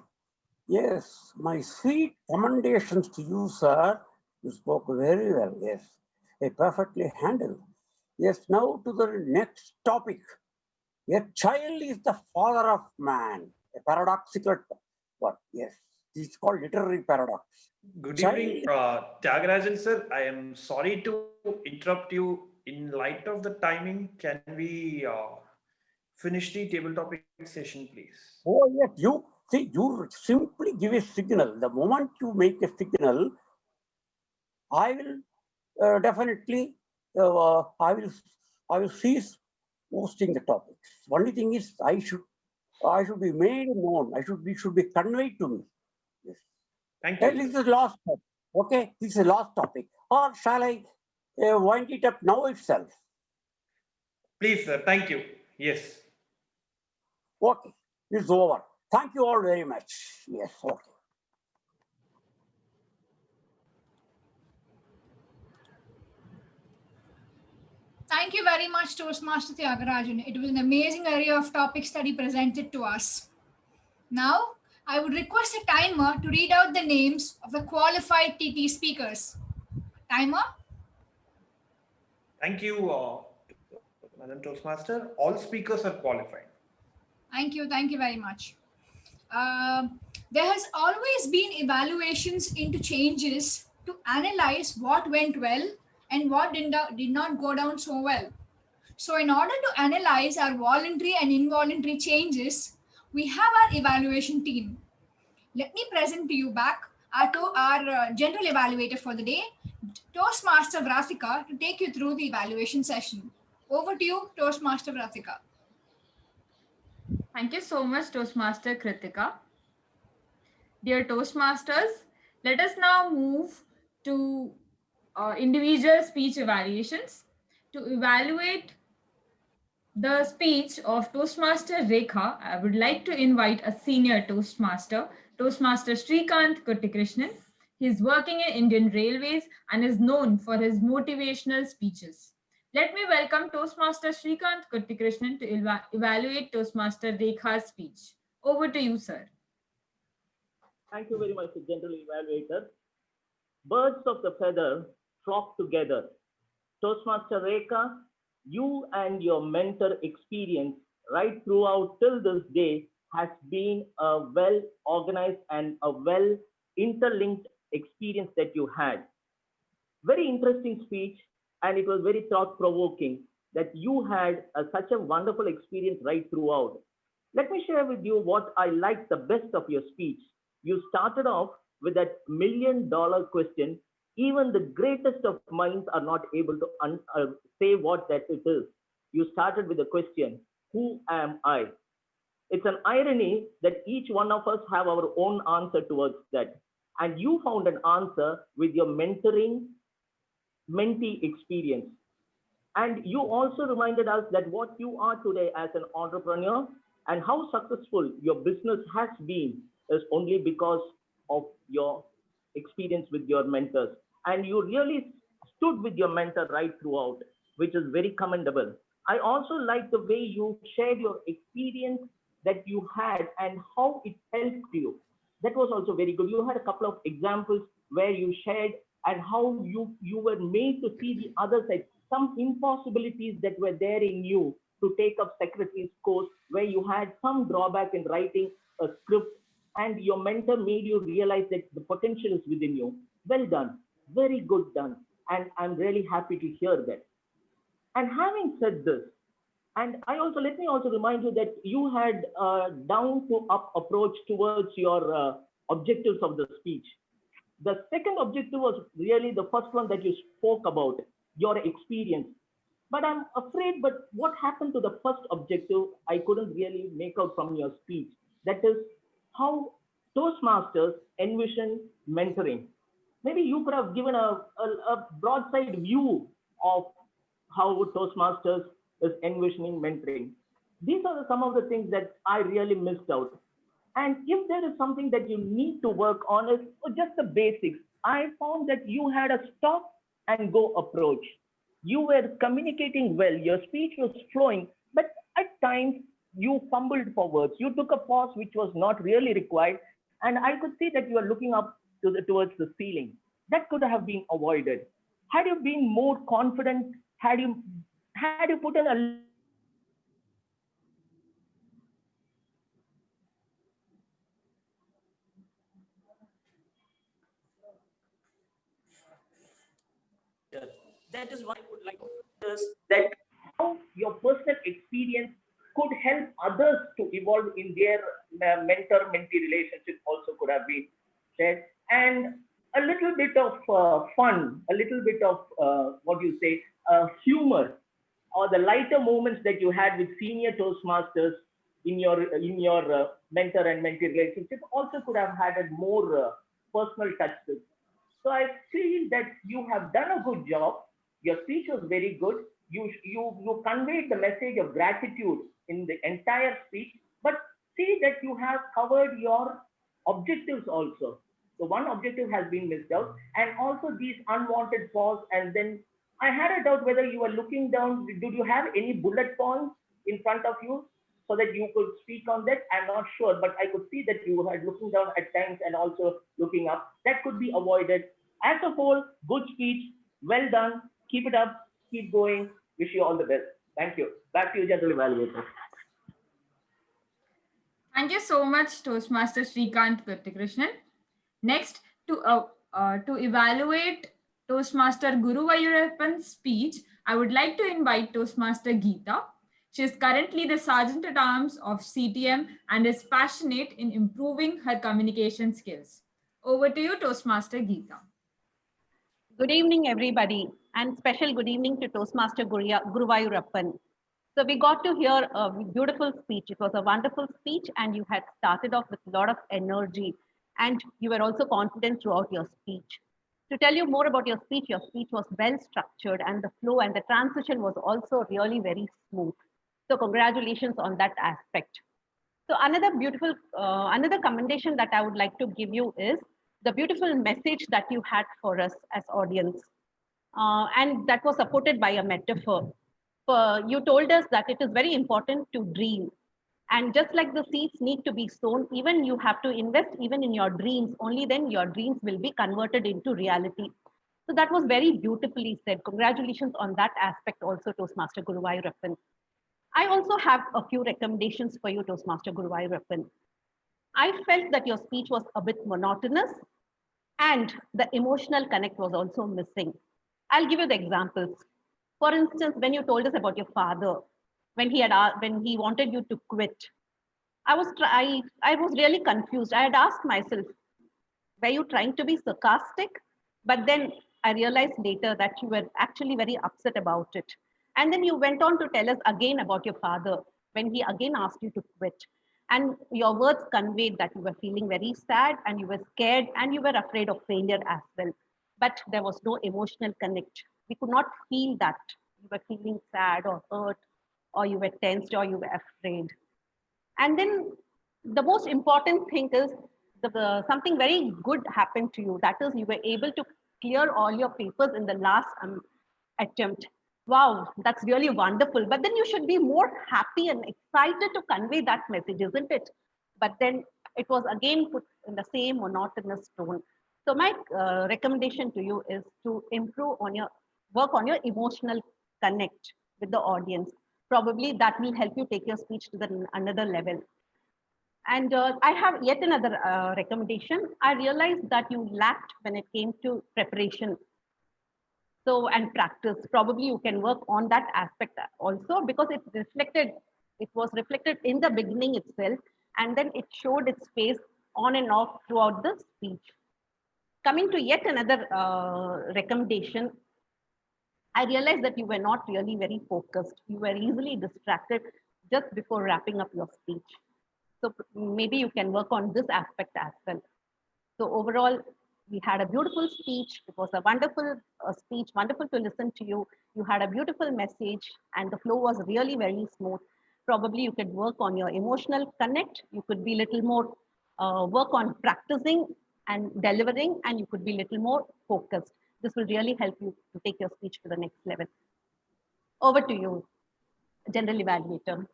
Yes, my sweet commendations to you, sir. You spoke very well. Yes, perfectly handled. Yes, now to the next topic. A child is the father of man. A paradoxical what? Yes, it's called literary paradox. Good evening, Tyagarajan sir. I am sorry to interrupt you. In light of the timing, can we finish the table topic session, please? Oh yes, you see, you simply give a signal. The moment you make a signal, I will definitely I will cease posting the topics. Only thing is, I should be made known. Should be conveyed to me. Yes. Thank you. This is the last topic. Okay, this is the last topic. Or shall I wind it up now itself? Please, sir. Thank you. Yes. Okay, it's over. Thank you all very much. Yes. Okay. Thank you very much, Toastmaster Tyagarajan. It was an amazing array of topics that he presented to us. Now, I would request a timer to read out the names of the qualified TT speakers. Timer? Thank you, Madam Toastmaster. All speakers are qualified. Thank you very much. There has always been evaluations into changes to analyze what went well and what did not go down so well. So in order to analyze our voluntary and involuntary changes, we have our evaluation team. Let me present to you back our general evaluator for the day, Toastmaster Vratika, to take you through the evaluation session. Over to you, Toastmaster Vratika. Thank you so much, Toastmaster Kritika. Dear Toastmasters, let us now move to individual speech evaluations. To evaluate the speech of Toastmaster Rekha, I would like to invite a senior Toastmaster, Toastmaster Srikanth Kuttikrishnan. He is working in Indian Railways and is known for his motivational speeches. Let me welcome Toastmaster Srikanth Kuttikrishnan to evaluate Toastmaster Rekha's speech. Over to you, sir. Thank you very much, General Evaluator. Birds of the feather flock together. Toastmaster Rekha, you and your mentor experience right throughout till this day has been a well organized and a well interlinked experience that you had. Very interesting speech, and it was very thought provoking that you had such a wonderful experience right throughout. Let me share with you what I liked the best of your speech. You started off with that $1,000,000 question. Even the greatest of minds are not able to say what that it is. You started with the question, who am I? It's an irony that each one of us have our own answer towards that. And you found an answer with your mentoring mentee experience. And you also reminded us that what you are today as an entrepreneur and how successful your business has been is only because of your experience with your mentors. And you really stood with your mentor right throughout, which is very commendable. I also like the way you shared your experience that you had and how it helped you. That was also very good. You had a couple of examples where you shared and how you were made to see the other side, some impossibilities that were there in you to take up secretary's course, where you had some drawback in writing a script, and your mentor made you realize that the potential is within you. Well done, very good done, and I'm really happy to hear that. And having said this, and let me also remind you that you had a down to up approach towards your objectives of the speech. The second objective was really the first one that you spoke about, your experience. But I'm afraid, but what happened to the first objective, I couldn't really make out from your speech. That is how Toastmasters envision mentoring. Maybe you could have given a broadside view of how Toastmasters is envisioning mentoring. These are some of the things that I really missed out. And if there is something that you need to work on, is just the basics. I found that you had a stop and go approach. You were communicating well, your speech was flowing, but at times you fumbled for words. You took a pause which was not really required, and I could see that you were looking up towards the ceiling. That could have been avoided. Had you been more confident, had you put in a little bit more effort, I could see that you had covered your objectives well. That is what I would like to discuss, that how your personal experience could help others to evolve in their mentor-mentee relationship also could have been shared. And a little bit of fun, a little bit of humor, or the lighter moments that you had with senior Toastmasters in your mentor and mentee relationship also could have had a more personal touch to it. So I feel that you have done a good job. Your speech was very good. You conveyed the message of gratitude in the entire speech, but see that you have covered your objectives also. So one objective has been missed out, and also these unwanted pause. And then I had a doubt whether you were looking down. Did you have any bullet points in front of you so that you could speak on that? I'm not sure, but I could see that you had looking down at times and also looking up. That could be avoided. As a whole, good speech, well done. Keep it up, keep going. Wish you all the best. Thank you. Back to you, General Evaluator. Thank you so much, Toastmaster Srikanth Kuttikrishnan. Next, to evaluate Toastmaster Guru Vayurappan's speech, I would like to invite Toastmaster Geeta. She is currently the Sergeant at Arms of CTM and is passionate in improving her communication skills. Over to you, Toastmaster Geeta. Good evening, everybody, and special good evening to Toastmaster Guru Vayurappan. So we got to hear a beautiful speech. It was a wonderful speech, and you had started off with a lot of energy, and you were also confident throughout your speech. To tell you more about your speech was well structured, and the flow and the transition was also really very smooth. So congratulations on that aspect. So another commendation that I would like to give you is the beautiful message that you had for us as audience. And that was supported by a metaphor. You told us that it is very important to dream. And just like the seeds need to be sown, even you have to invest even in your dreams. Only then your dreams will be converted into reality. So that was very beautifully said. Congratulations on that aspect also, Toastmaster Guruvayurappan. I also have a few recommendations for you, Toastmaster Guruvayurappan. I felt that your speech was a bit monotonous and the emotional connect was also missing. I'll give you the examples. For instance, when you told us about your father, when he wanted you to quit, I was really confused. I had asked myself, were you trying to be sarcastic? But then I realized later that you were actually very upset about it. And then you went on to tell us again about your father when he again asked you to quit. And your words conveyed that you were feeling very sad and you were scared and you were afraid of failure as well. But there was no emotional connect. We could not feel that you were feeling sad or hurt or you were tensed or you were afraid. And then the most important thing is something very good happened to you. That is, you were able to clear all your papers in the last attempt. Wow, that's really wonderful. But then you should be more happy and excited to convey that message, isn't it? But then it was again put in the same monotonous tone. So my recommendation to you is to work on your emotional connect with the audience. Probably that will help you take your speech to another level. And I have yet another recommendation. I realized that you lacked when it came to preparation. So, and practice, probably you can work on that aspect also because it was reflected in the beginning itself, and then it showed its face on and off throughout the speech. Coming to yet another recommendation, I realized that you were not really very focused. You were easily distracted just before wrapping up your speech. So maybe you can work on this aspect as well. So overall, we had a beautiful speech. It was a wonderful speech, wonderful to listen to you. You had a beautiful message and the flow was really very smooth. Probably you could work on your emotional connect. You could be a little more work on practicing and delivering, and you could be a little more focused. This will really help you to take your speech to the next level. Over to you, General Evaluator.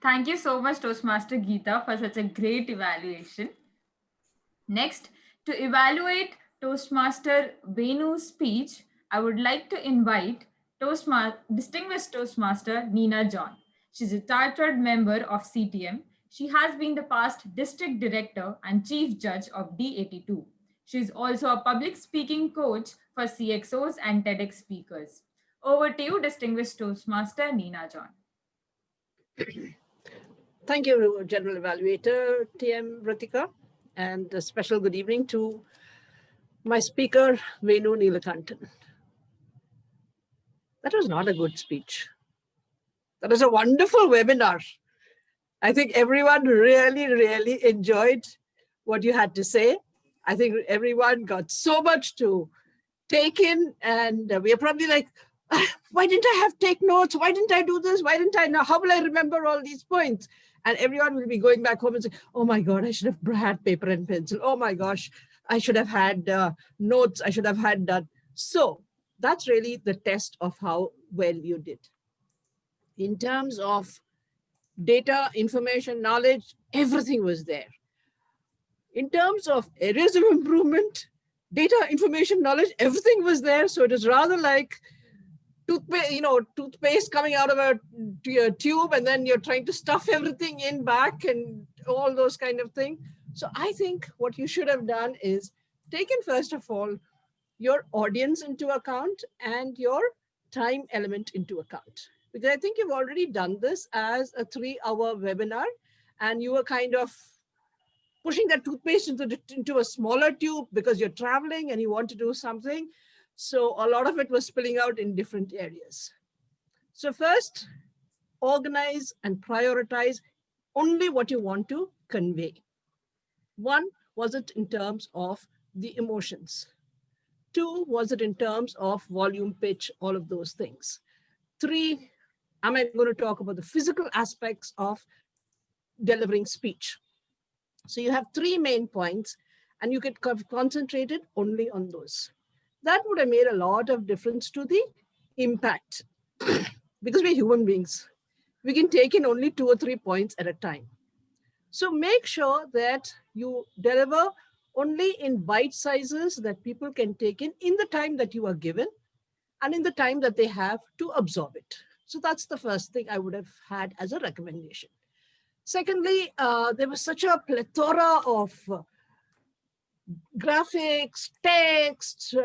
Thank you so much, Toastmaster Geeta, for such a great evaluation. Next, to evaluate Toastmaster VENU's speech, I would like to invite distinguished Toastmaster Nina John. She's a chartered member of CTM. She has been the past district director and chief judge of D82. She is also a public speaking coach for CXOs and TEDx speakers. Over to you, distinguished Toastmaster Nina John. Thank you, General Evaluator TM Ratika, and a special good evening to my speaker, VENU Neelakantan. That was not a good speech. That was a wonderful webinar. I think everyone really, really enjoyed what you had to say. I think everyone got so much to take in, and we are probably like, why didn't I take notes? Why didn't I do this? Why didn't I know? How will I remember all these points? And everyone will be going back home and say, oh my God, I should have had paper and pencil. Oh my gosh, I should have had notes. I should have had that. So that's really the test of how well you did. In terms of data, information, knowledge, everything was there. In terms of areas of improvement, data, information, knowledge, everything was there. So it is rather like toothpaste coming out of a tube, and then you're trying to stuff everything in back and all those kind of things. So I think what you should have done is taken, first of all, your audience into account and your time element into account. Because I think you've already done this as a 3-hour webinar, and you were kind of pushing that toothpaste into a smaller tube because you're traveling and you want to do something. So a lot of it was spilling out in different areas. So first, organize and prioritize only what you want to convey. One, was it in terms of the emotions? Two, was it in terms of volume, pitch, all of those things? Three, am I going to talk about the physical aspects of delivering speech? So you have three main points and you get concentrated only on those. That would have made a lot of difference to the impact because we're human beings. We can take in only 2 or 3 points at a time. So make sure that you deliver only in bite sizes that people can take in the time that you are given and in the time that they have to absorb it. So that's the first thing I would have had as a recommendation. Secondly, there was such a plethora of graphics, text,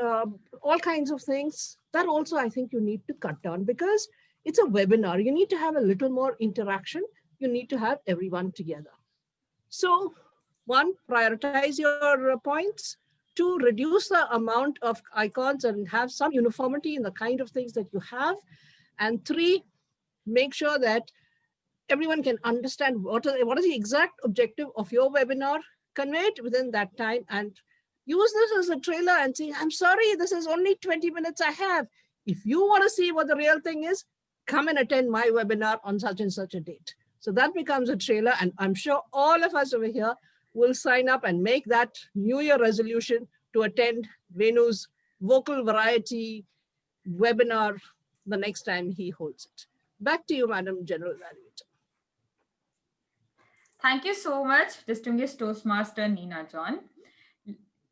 all kinds of things. That also I think you need to cut down because it's a webinar. You need to have a little more interaction. You need to have everyone together. So one, prioritize your points. Two, reduce the amount of icons and have some uniformity in the kind of things that you have. And three, make sure that everyone can understand what is the exact objective of your webinar, convey it within that time and use this as a trailer and say, I'm sorry, this is only 20 minutes I have. If you want to see what the real thing is, come and attend my webinar on such and such a date. So that becomes a trailer, and I'm sure all of us over here will sign up and make that New Year resolution to attend VENU's vocal variety webinar the next time he holds it. Back to you, Madam General Evaluator. Thank you so much, distinguished Toastmaster Nina John.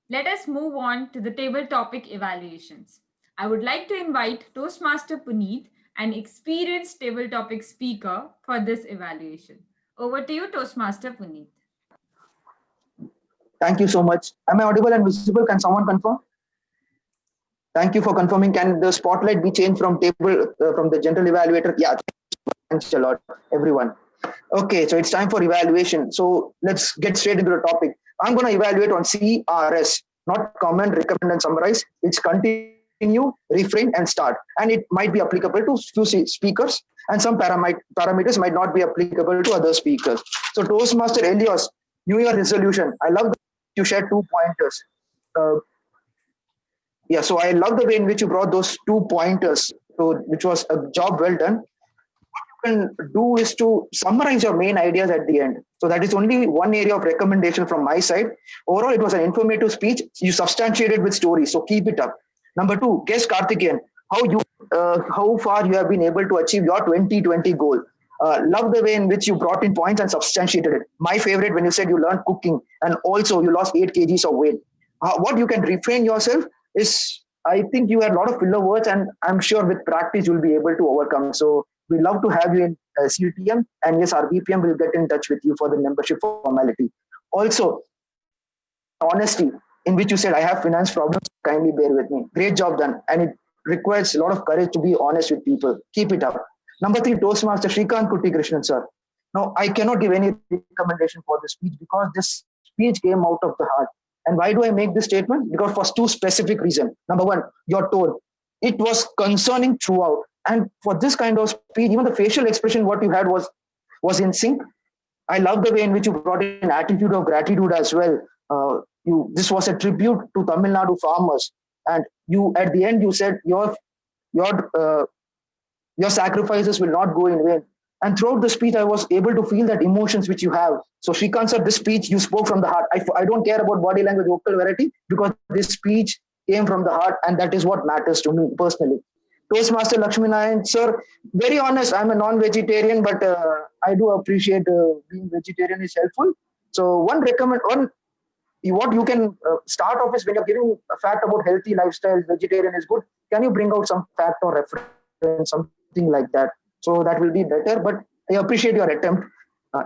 Let us move on to the table topic evaluations. I would like to invite Toastmaster Puneet, an experienced table topic speaker, for this evaluation. Over to you, Toastmaster Puneet. Thank you so much. Am I audible and visible? Can someone confirm? Thank you for confirming. Can the spotlight be changed from table from the general evaluator? Yeah, thanks a lot, everyone. Okay, so it's time for evaluation. So let's get straight into the topic. I'm going to evaluate on CRS, not comment, recommend, and summarize. It's continue, refrain, and start. And it might be applicable to few speakers, and some parameters might not be applicable to other speakers. So Toastmaster Elios, New Year resolution. I love that you shared 2 pointers. Yeah, so I love the way in which you brought those 2 pointers, so which was a job well done. What you can do is to summarize your main ideas at the end. So that is only one area of recommendation from my side. Overall, it was an informative speech. You substantiated with stories, so keep it up. Number 2, guess Karthikeyan, how far you have been able to achieve your 2020 goal. Love the way in which you brought in points and substantiated it. My favorite when you said you learned cooking and also you lost 8 kgs of weight. What you can refrain yourself is, I think you had a lot of filler words, and I'm sure with practice you'll be able to overcome. So we love to have you in CTM, and yes, our BPM will get in touch with you for the membership formality. Also, honesty, in which you said, I have finance problems, kindly bear with me. Great job done. And it requires a lot of courage to be honest with people. Keep it up. Number 3, Toastmaster Shrikant Kutty Krishnan, sir. Now, I cannot give any recommendation for this speech because this speech came out of the heart. And why do I make this statement? Because for 2 specific reasons. Number 1, your tone. It was concerning throughout. And for this kind of speech, even the facial expression what you had was in sync. I love the way in which you brought in attitude of gratitude as well. This was a tribute to Tamil Nadu farmers. And you, at the end, you said your sacrifices will not go in vain. And throughout the speech, I was able to feel that emotions which you have. So Shrikant sir, this speech, you spoke from the heart. I don't care about body language, vocal variety, because this speech came from the heart, and that is what matters to me personally. Toastmaster Lakshmi Narayan, sir, very honest, I'm a non-vegetarian, but I do appreciate being vegetarian is helpful. So what you can start off is when you're giving a fact about healthy lifestyle, vegetarian is good. Can you bring out some fact or reference, something like that? So that will be better, but I appreciate your attempt.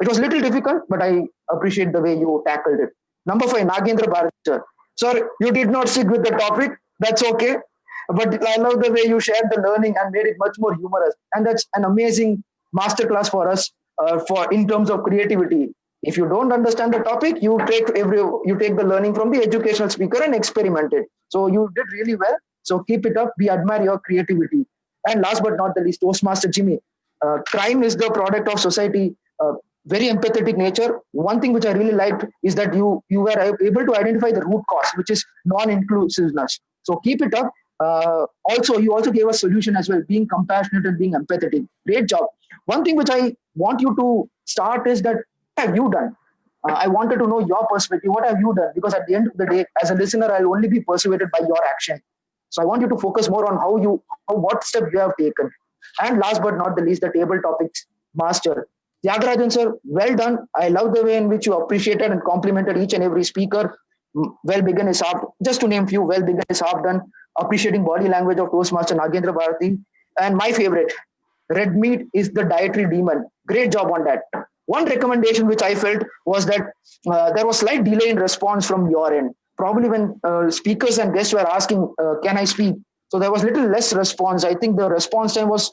It was a little difficult, but I appreciate the way you tackled it. Number 5, Nagendra Bharat, sir. Sir, you did not stick with the topic. That's okay. But I love the way you shared the learning and made it much more humorous. And that's an amazing masterclass for us in terms of creativity. If you don't understand the topic, you take the learning from the educational speaker and experiment it. So you did really well. So keep it up. We admire your creativity. And last but not the least, Toastmaster Jimmy. Crime is the product of society. Very empathetic nature. One thing which I really liked is that you were able to identify the root cause, which is non-inclusiveness. So keep it up. Also, you also gave a solution as well, being compassionate and being empathetic. Great job. One thing which I want you to start is that what have you done? I wanted to know your perspective. What have you done? Because at the end of the day, as a listener, I'll only be persuaded by your action. So I want you to focus more on what step you have taken. And last but not the least, the table topics master. Tyagarajan sir, well done. I love the way in which you appreciated and complimented each and every speaker. Well begun is half, just to name few, well begun is half done. Appreciating body language of Toastmaster Nagendra Bharati. And my favorite, red meat is the dietary demon. Great job on that. One recommendation which I felt was that there was slight delay in response from your end. Probably when speakers and guests were asking, "Can I speak?" So there was little less response. I think the response time was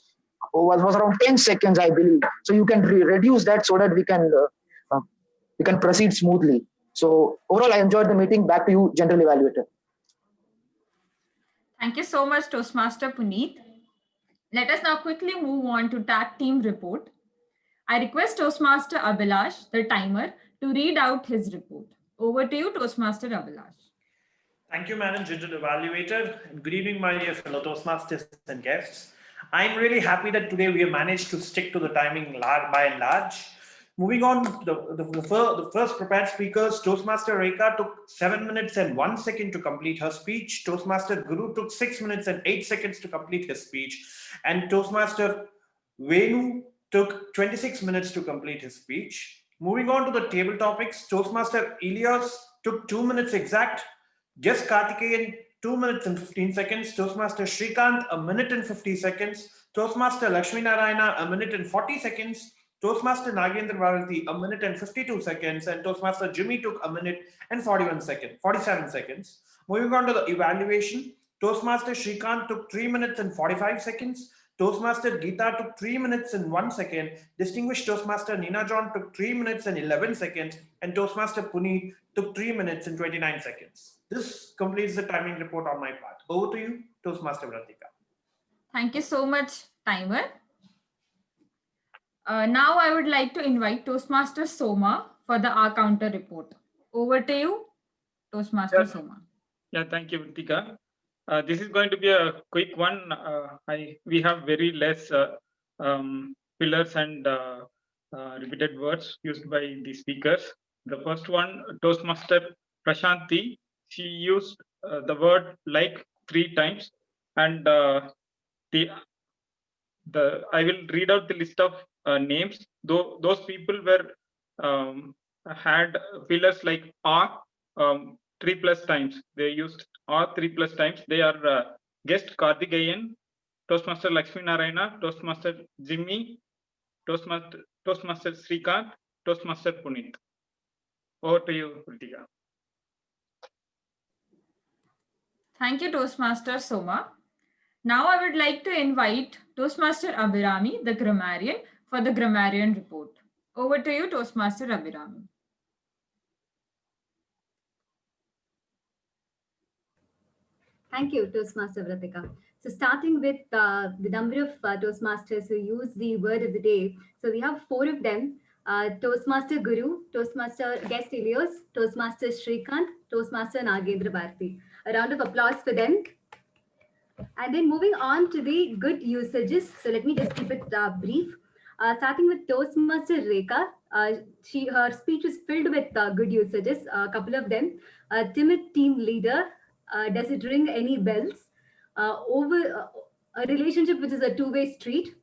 around 10 seconds, I believe. So you can reduce that so that we can proceed smoothly. So overall, I enjoyed the meeting. Back to you, General Evaluator. Thank you so much, Toastmaster Puneet. Let us now quickly move on to tag team report. I request Toastmaster Abhilash, the timer, to read out his report. Over to you, Toastmaster Abhilash. Thank you, Madam General Evaluator. And good evening, my dear fellow Toastmasters and guests. I'm really happy that today we have managed to stick to the timing by and large. Moving on, the first prepared speakers, Toastmaster Rekha took 7 minutes and 1 second to complete her speech. Toastmaster Guru took 6 minutes and 8 seconds to complete his speech. And Toastmaster VENU took 26 minutes to complete his speech. Moving on to the table topics, Toastmaster Elias took 2 minutes exact. Guest Karthikeyan, 2 minutes and 15 seconds. Toastmaster Shrikant, 1 minute and 50 seconds. Toastmaster Lakshmi Narayana, 1 minute and 40 seconds. Toastmaster Nagendra Bharati, 1 minute and 52 seconds. And Toastmaster Jimmy took 1 minute and 47 seconds. Moving on to the evaluation, Toastmaster Shrikant took 3 minutes and 45 seconds. Toastmaster Geeta took 3 minutes and 1 second. Distinguished Toastmaster Nina John took 3 minutes and 11 seconds. And Toastmaster Puneet took 3 minutes and 29 seconds. This completes the timing report on my part. Over to you, Toastmaster Vratika. Thank you so much, timer. Now I would like to invite Toastmaster Soma for the R counter report. Over to you, Toastmaster Soma. Yeah, thank you, Vratika. This is going to be a quick one. We have very less fillers and repeated words used by the speakers. The first one, Toastmaster Prashanti, she used the word like 3 times, and I will read out the list of names. Those people were had fillers like R 3+ times. They used R 3+ times. They are guest Karthikeyan, Toastmaster Lakshmi Narayana, Toastmaster Jimmy, Toastmaster Srikant, Toastmaster Puneet. Over to you, Ritika. Thank you, Toastmaster Soma. Now I would like to invite Toastmaster Abhirami, the grammarian, for the grammarian report. Over to you, Toastmaster Abhirami. Thank you, Toastmaster Vratika. So starting with the number of Toastmasters who use the word of the day. So we have 4 of them. Toastmaster Guru, Toastmaster Guest Elios, Toastmaster Shrikant, Toastmaster Nagendra Bharati. A round of applause for them. And then moving on to the good usages. So let me just keep it brief. Starting with Toastmaster Rekha, her speech is filled with good usages. A couple of them. Timid team leader. Does it ring any bells? Over a relationship which is a two-way street.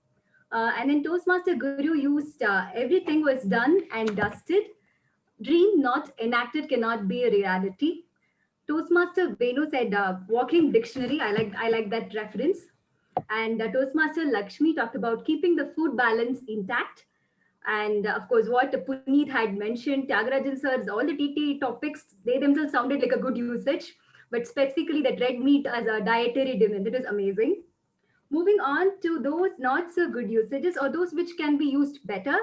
And then Toastmaster Guru used everything was done and dusted. Dream not enacted cannot be a reality. Toastmaster Venu said walking dictionary. I like that reference. And Toastmaster Lakshmi talked about keeping the food balance intact. And of course, what Puneet had mentioned, Tyagarajan sir's, all the TT topics, they themselves sounded like a good usage. But specifically that red meat as a dietary demon, that is amazing. Moving on to those not so good usages or those which can be used better.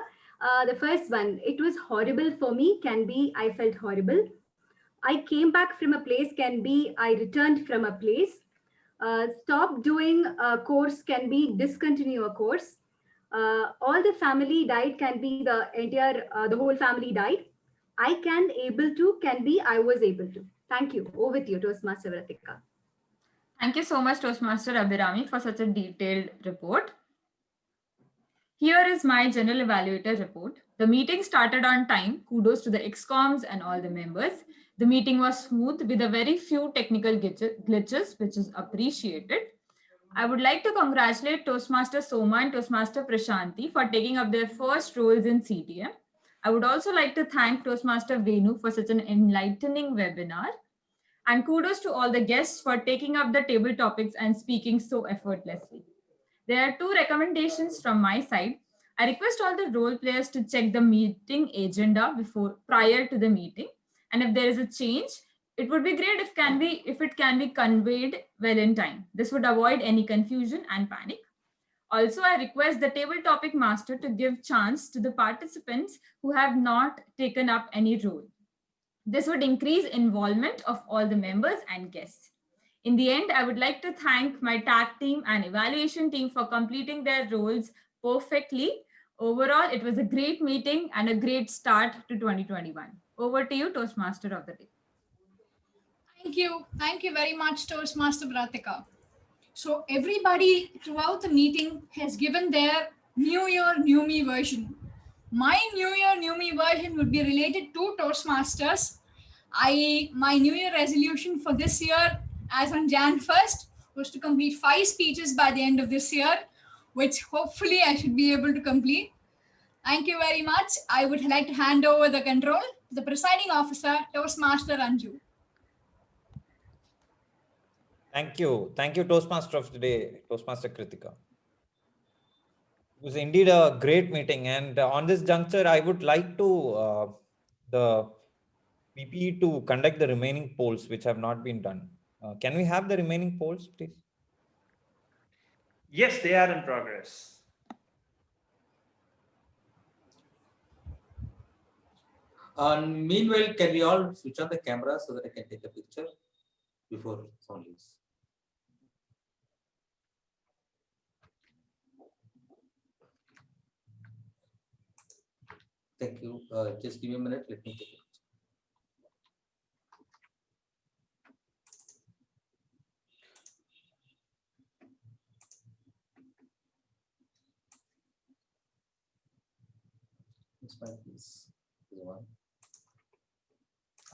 The first one, it was horrible for me, can be I felt horrible. I came back from a place can be I returned from a place. Stop doing a course can be discontinue a course. All the family died can be the entire, the whole family died. I can able to can be I was able to. Thank you. Over with you, Toastmaster Vratika. Thank you so much, Toastmaster Abhirami, for such a detailed report. Here is my general evaluator report. The meeting started on time. Kudos to the XComs and all the members. The meeting was smooth with a very few technical glitches, which is appreciated. I would like to congratulate Toastmaster Soma and Toastmaster Prashanti for taking up their first roles in CTM. I would also like to thank Toastmaster VENU for such an enlightening webinar. And kudos to all the guests for taking up the table topics and speaking so effortlessly. There are 2 recommendations from my side. I request all the role players to check the meeting agenda prior to the meeting. And if there is a change, it would be great if it can be conveyed well in time. This would avoid any confusion and panic. Also, I request the table topic master to give chance to the participants who have not taken up any role. This would increase involvement of all the members and guests. In the end, I would like to thank my tag team and evaluation team for completing their roles perfectly. Overall, it was a great meeting and a great start to 2021. Over to you, Toastmaster of the Day. Thank you. Thank you very much, Toastmaster Vratika. So everybody throughout the meeting has given their New Year, New Me version. My New Year, New Me version would be related to Toastmasters. My New Year resolution for this year, as on Jan 1st, was to complete 5 speeches by the end of this year, which hopefully I should be able to complete. Thank you very much. I would like to hand over the control to the presiding officer, Toastmaster Anju. Thank you. Thank you, Toastmaster of the Day, Toastmaster Kritika. It was indeed a great meeting. And on this juncture, I would like to the PP to conduct the remaining polls, which have not been done. Can we have the remaining polls, please? Yes, they are in progress. Meanwhile, can we all switch on the camera so that I can take a picture before someone leaves? Thank you. Just give me a minute. Let me take it. This one.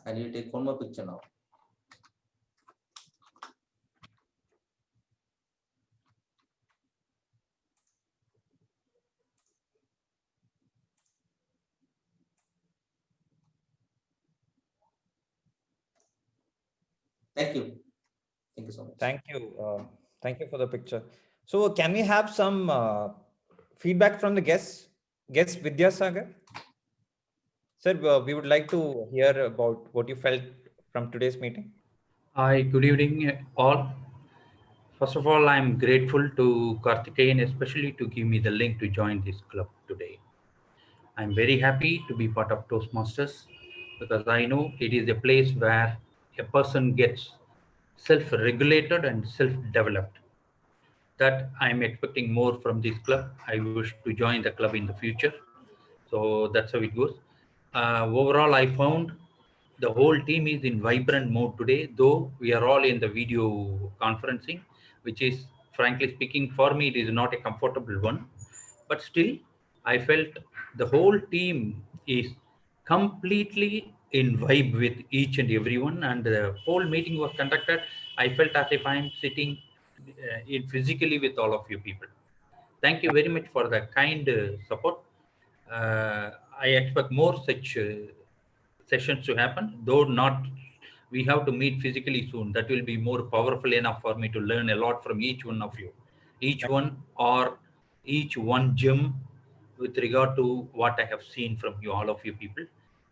I need to take one more picture now. Thank you. Thank you so much. Thank you. Thank you for the picture. So can we have some feedback from the guests? Guest Vidyasagar? Sir, we would like to hear about what you felt from today's meeting. Hi, good evening all. First of all, I'm grateful to Karthikeyan, especially to give me the link to join this club today. I'm very happy to be part of Toastmasters because I know it is a place where a person gets self-regulated and self-developed. That I'm expecting more from this club. I wish to join the club in the future. So that's how it goes. Overall, I found the whole team is in vibrant mode today, though we are all in the video conferencing, which is, frankly speaking, for me, it is not a comfortable one. But still, I felt the whole team is completely in vibe with each and everyone, and the whole meeting was conducted. I felt as if I'm sitting physically with all of you people. Thank you very much for the kind support. I expect more such sessions to happen, though not. We have to meet physically soon. That will be more powerful enough for me to learn a lot from each one of you. Each one or each one gem with regard to what I have seen from you, all of you people.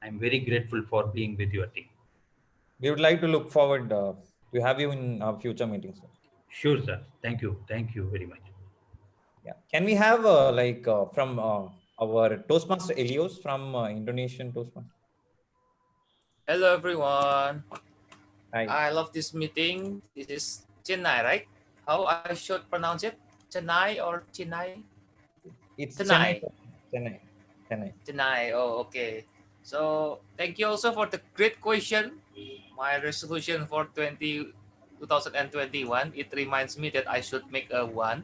I'm very grateful for being with your team. We would like to look forward to have you in our future meetings. Sir. Sure, sir. Thank you. Thank you very much. Yeah. Can we have from our Toastmaster Elios from Indonesian Toastmaster? Hello, everyone. Hi. I love this meeting. This is Chennai, right? how I should pronounce it? Chennai or Chennai? It's Chennai. Chennai. Chennai. Oh, okay. So thank you also for the great question. My resolution for 2021, it reminds me that I should make a one.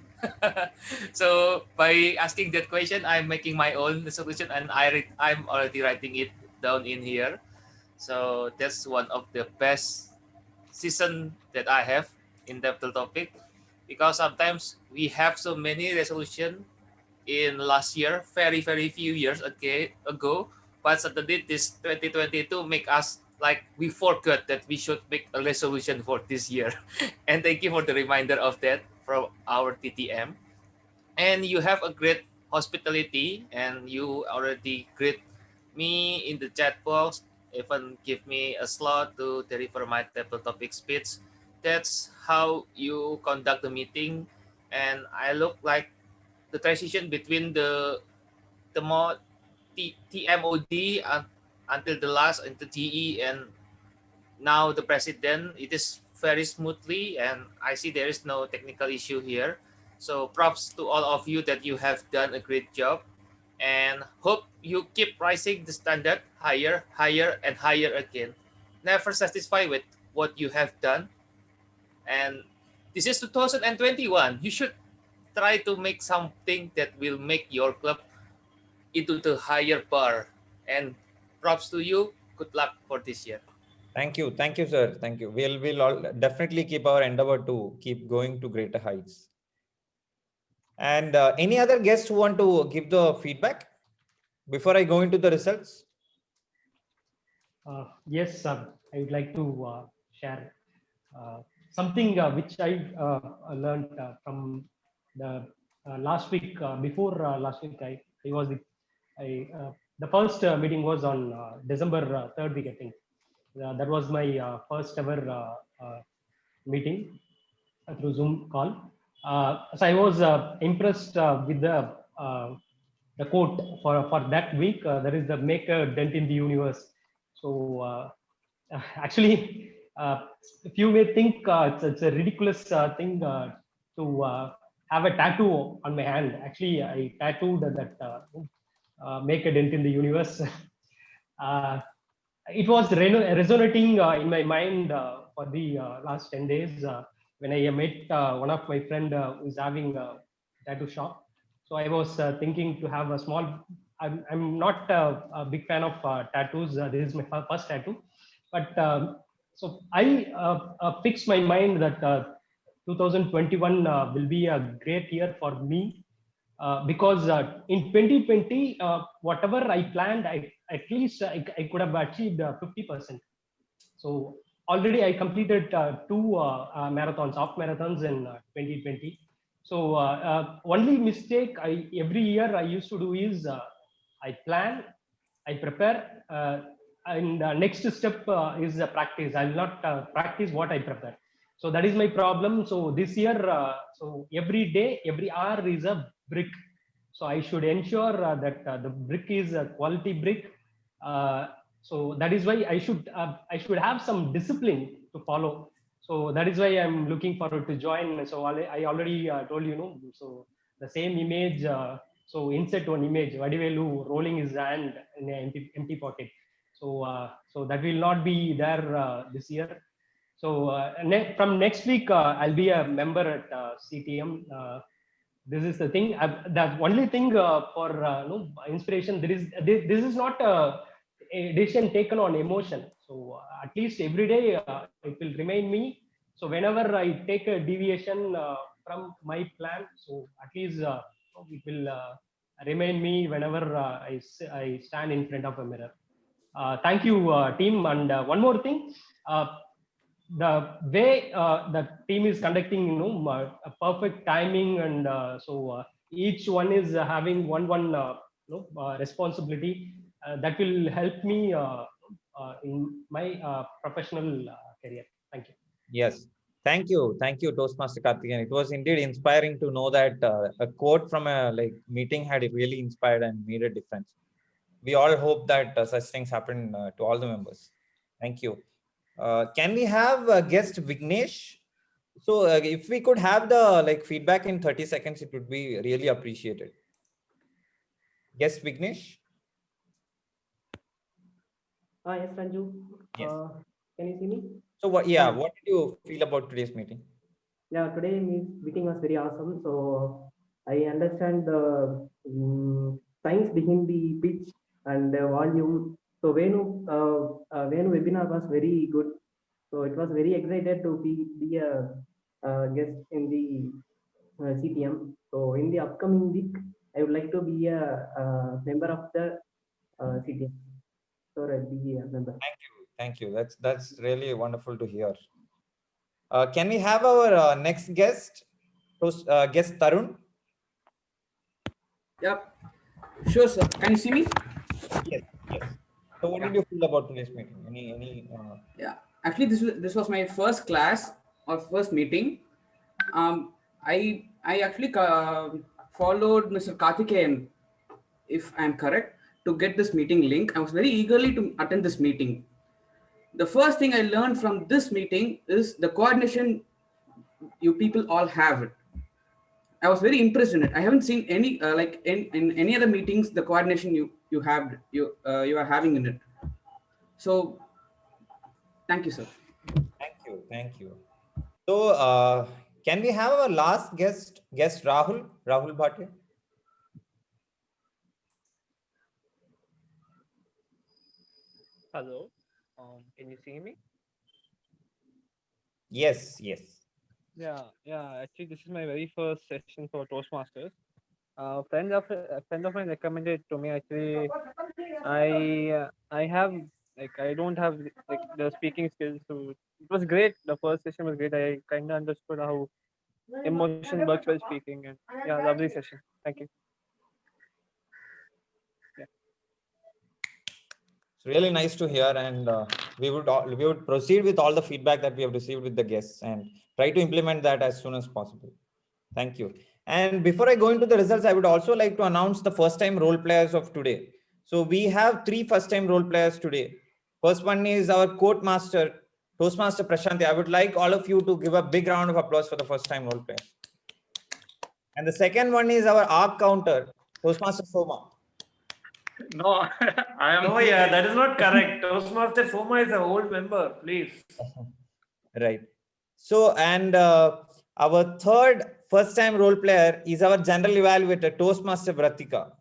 So by asking that question, I'm making my own resolution, and I'm already writing it down in here. So that's one of the best season that I have in that topic, because sometimes we have so many resolution in last year, very few years ago, but suddenly this 2022 make us like we forgot that we should make a resolution for this year. And thank you for the reminder of that from our TTM. And you have a great hospitality, and you already greet me in the chat box, even give me a slot to deliver my table topic speech. That's how you conduct the meeting. And I look like the transition between the more TMOD until the last into GE, and now the president, it is very smoothly, and I see there is no technical issue here. So props to all of you that you have done a great job, and hope you keep rising the standard higher and higher again. Never satisfied with what you have done. And this is 2021. You should try to make something that will make your club into the higher bar. And props to you. Good luck for this year. Thank you, sir. Thank you. We'll all definitely keep our endeavor to keep going to greater heights. And any other guests who want to give the feedback before I go into the results? Yes, I would like to share something which I learned from the last week. Before last week, I was the first meeting was on December 3rd week, I think. That was my first ever meeting through Zoom call. So I was impressed with the quote for that week. That is the make a dent in the universe. So actually, if you may think it's a ridiculous thing to have a tattoo on my hand. Actually, I tattooed that make a dent in the universe. It was resonating in my mind for the last 10 days when I met one of my friend who is having a tattoo shop. So I was thinking to have a small, I'm not a big fan of tattoos. This is my first tattoo. But so I fixed my mind that 2021 will be a great year for me because in 2020, whatever I planned, at least I could have achieved 50%. So already I completed two marathons, half marathons in 2020. So only mistake every year I used to do is I plan, I prepare, and next step is practice. I will not practice what I prepare. So that is my problem. So this year, so every day, every hour is a brick. So I should ensure that the brick is a quality brick. So that is why I should have some discipline to follow. So that is why I'm looking forward to join. So I already told you know. So the same image. So insert one image. Vadivelu rolling his hand in an empty pocket. So so that will not be there this year. So from next week, I'll be a member at CTM. This is the thing. The only thing for no, inspiration. This is not a decision taken on emotion. So at least every day it will remind me. So whenever I take a deviation from my plan, so at least it will remind me whenever I stand in front of a mirror. Thank you, team. And one more thing. The way the team is conducting, you know, a perfect timing, and so each one is having one responsibility that will help me in my professional career. Thank you. Yes. Thank you, Toastmaster Karthikeyan. It was indeed inspiring to know that a quote from a meeting had really inspired and made a difference. We all hope that such things happen to all the members. Thank you. Can we have guest Vignesh? So if we could have the feedback in 30 seconds, it would be really appreciated. Yes, Vignesh? Yes, Ranju. Yes. Can you see me? So what did you feel about today's meeting? Yeah, today meeting was very awesome. So I understand the science behind the pitch and the volume. So VENU webinar was very good. So it was very excited to be a guest in the CTM. So in the upcoming week, I would like to be a member of the CTM. So I'll be a member. Thank you. That's really wonderful to hear. Can we have our next guest, guest Tarun? Yep. Sure, sir. Can you see me? Yes. So what did you feel about today's meeting? Yeah. Actually, this was my first class or first meeting. I actually followed Mr. Karthikeyan, if I'm correct, to get this meeting link. I was very eagerly to attend this meeting. The first thing I learned from this meeting is the coordination you people all have it. I was very impressed in it. I haven't seen any in any other meetings the coordination you are having in it. So thank you, sir. Thank you. So can we have our last guest Rahul Bhatia? Hello, can you see me? Yes. Yeah. Actually, this is my very first session for Toastmasters. A friend of mine recommended to me. Actually, I have I don't have the speaking skills, so it was great. The first session was great. I kind of understood how emotion works while speaking, and yeah, lovely session. Thank you. It's really nice to hear, and we would proceed with all the feedback that we have received with the guests and try to implement that as soon as possible. Thank you. And before I go into the results, I would also like to announce the first-time role players of today. So we have 3 first-time role players today. First one is our quote master, Toastmaster Prashanti. I would like all of you to give a big round of applause for the first-time role player. And the second one is our arc counter, Toastmaster Soma. No, I am. No, yeah, that is not correct. Toastmaster Soma is an old member, please. Right. So, and our third first-time role player is our general evaluator, Toastmaster Vratika.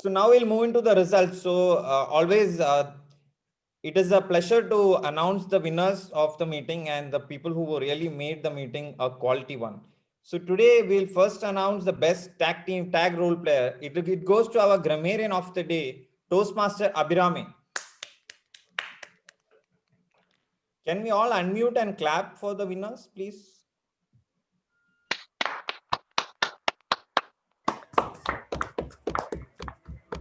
So now we'll move into the results. So always, it is a pleasure to announce the winners of the meeting and the people who really made the meeting a quality one. So today we'll first announce the best tag role player. It goes to our grammarian of the day, Toastmaster Abhirami. Can we all unmute and clap for the winners, please?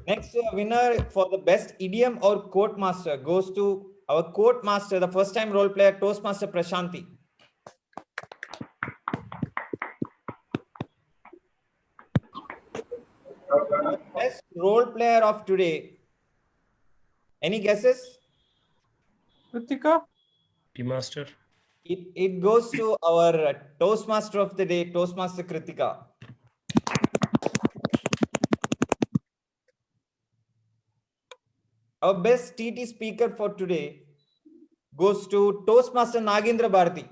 Next winner for the best idiom or quote master goes to our quote master, the first time role player, Toastmaster Prashanti. Best role player of today. Any guesses? Kritika? Master. It goes to our Toastmaster of the day, Toastmaster Kritika. Our best TT speaker for today goes to Toastmaster Nagendra Bharati.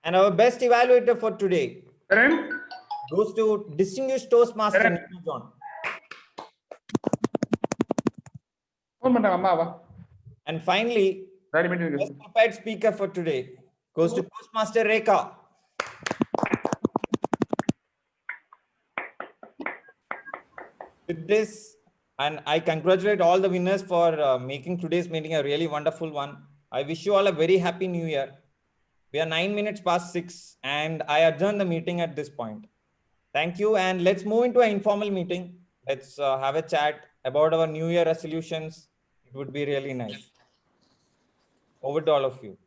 And our best evaluator for today goes to Distinguished Toastmaster Nina John. And finally, best prepared speaker for today goes to Toastmaster Rekha. With this, and I congratulate all the winners for making today's meeting a really wonderful one. I wish you all a very happy new year. We are 9 minutes past 6 and I adjourn the meeting at this point. Thank you, and let's move into an informal meeting. Let's have a chat about our new year resolutions. It would be really nice. Over to all of you.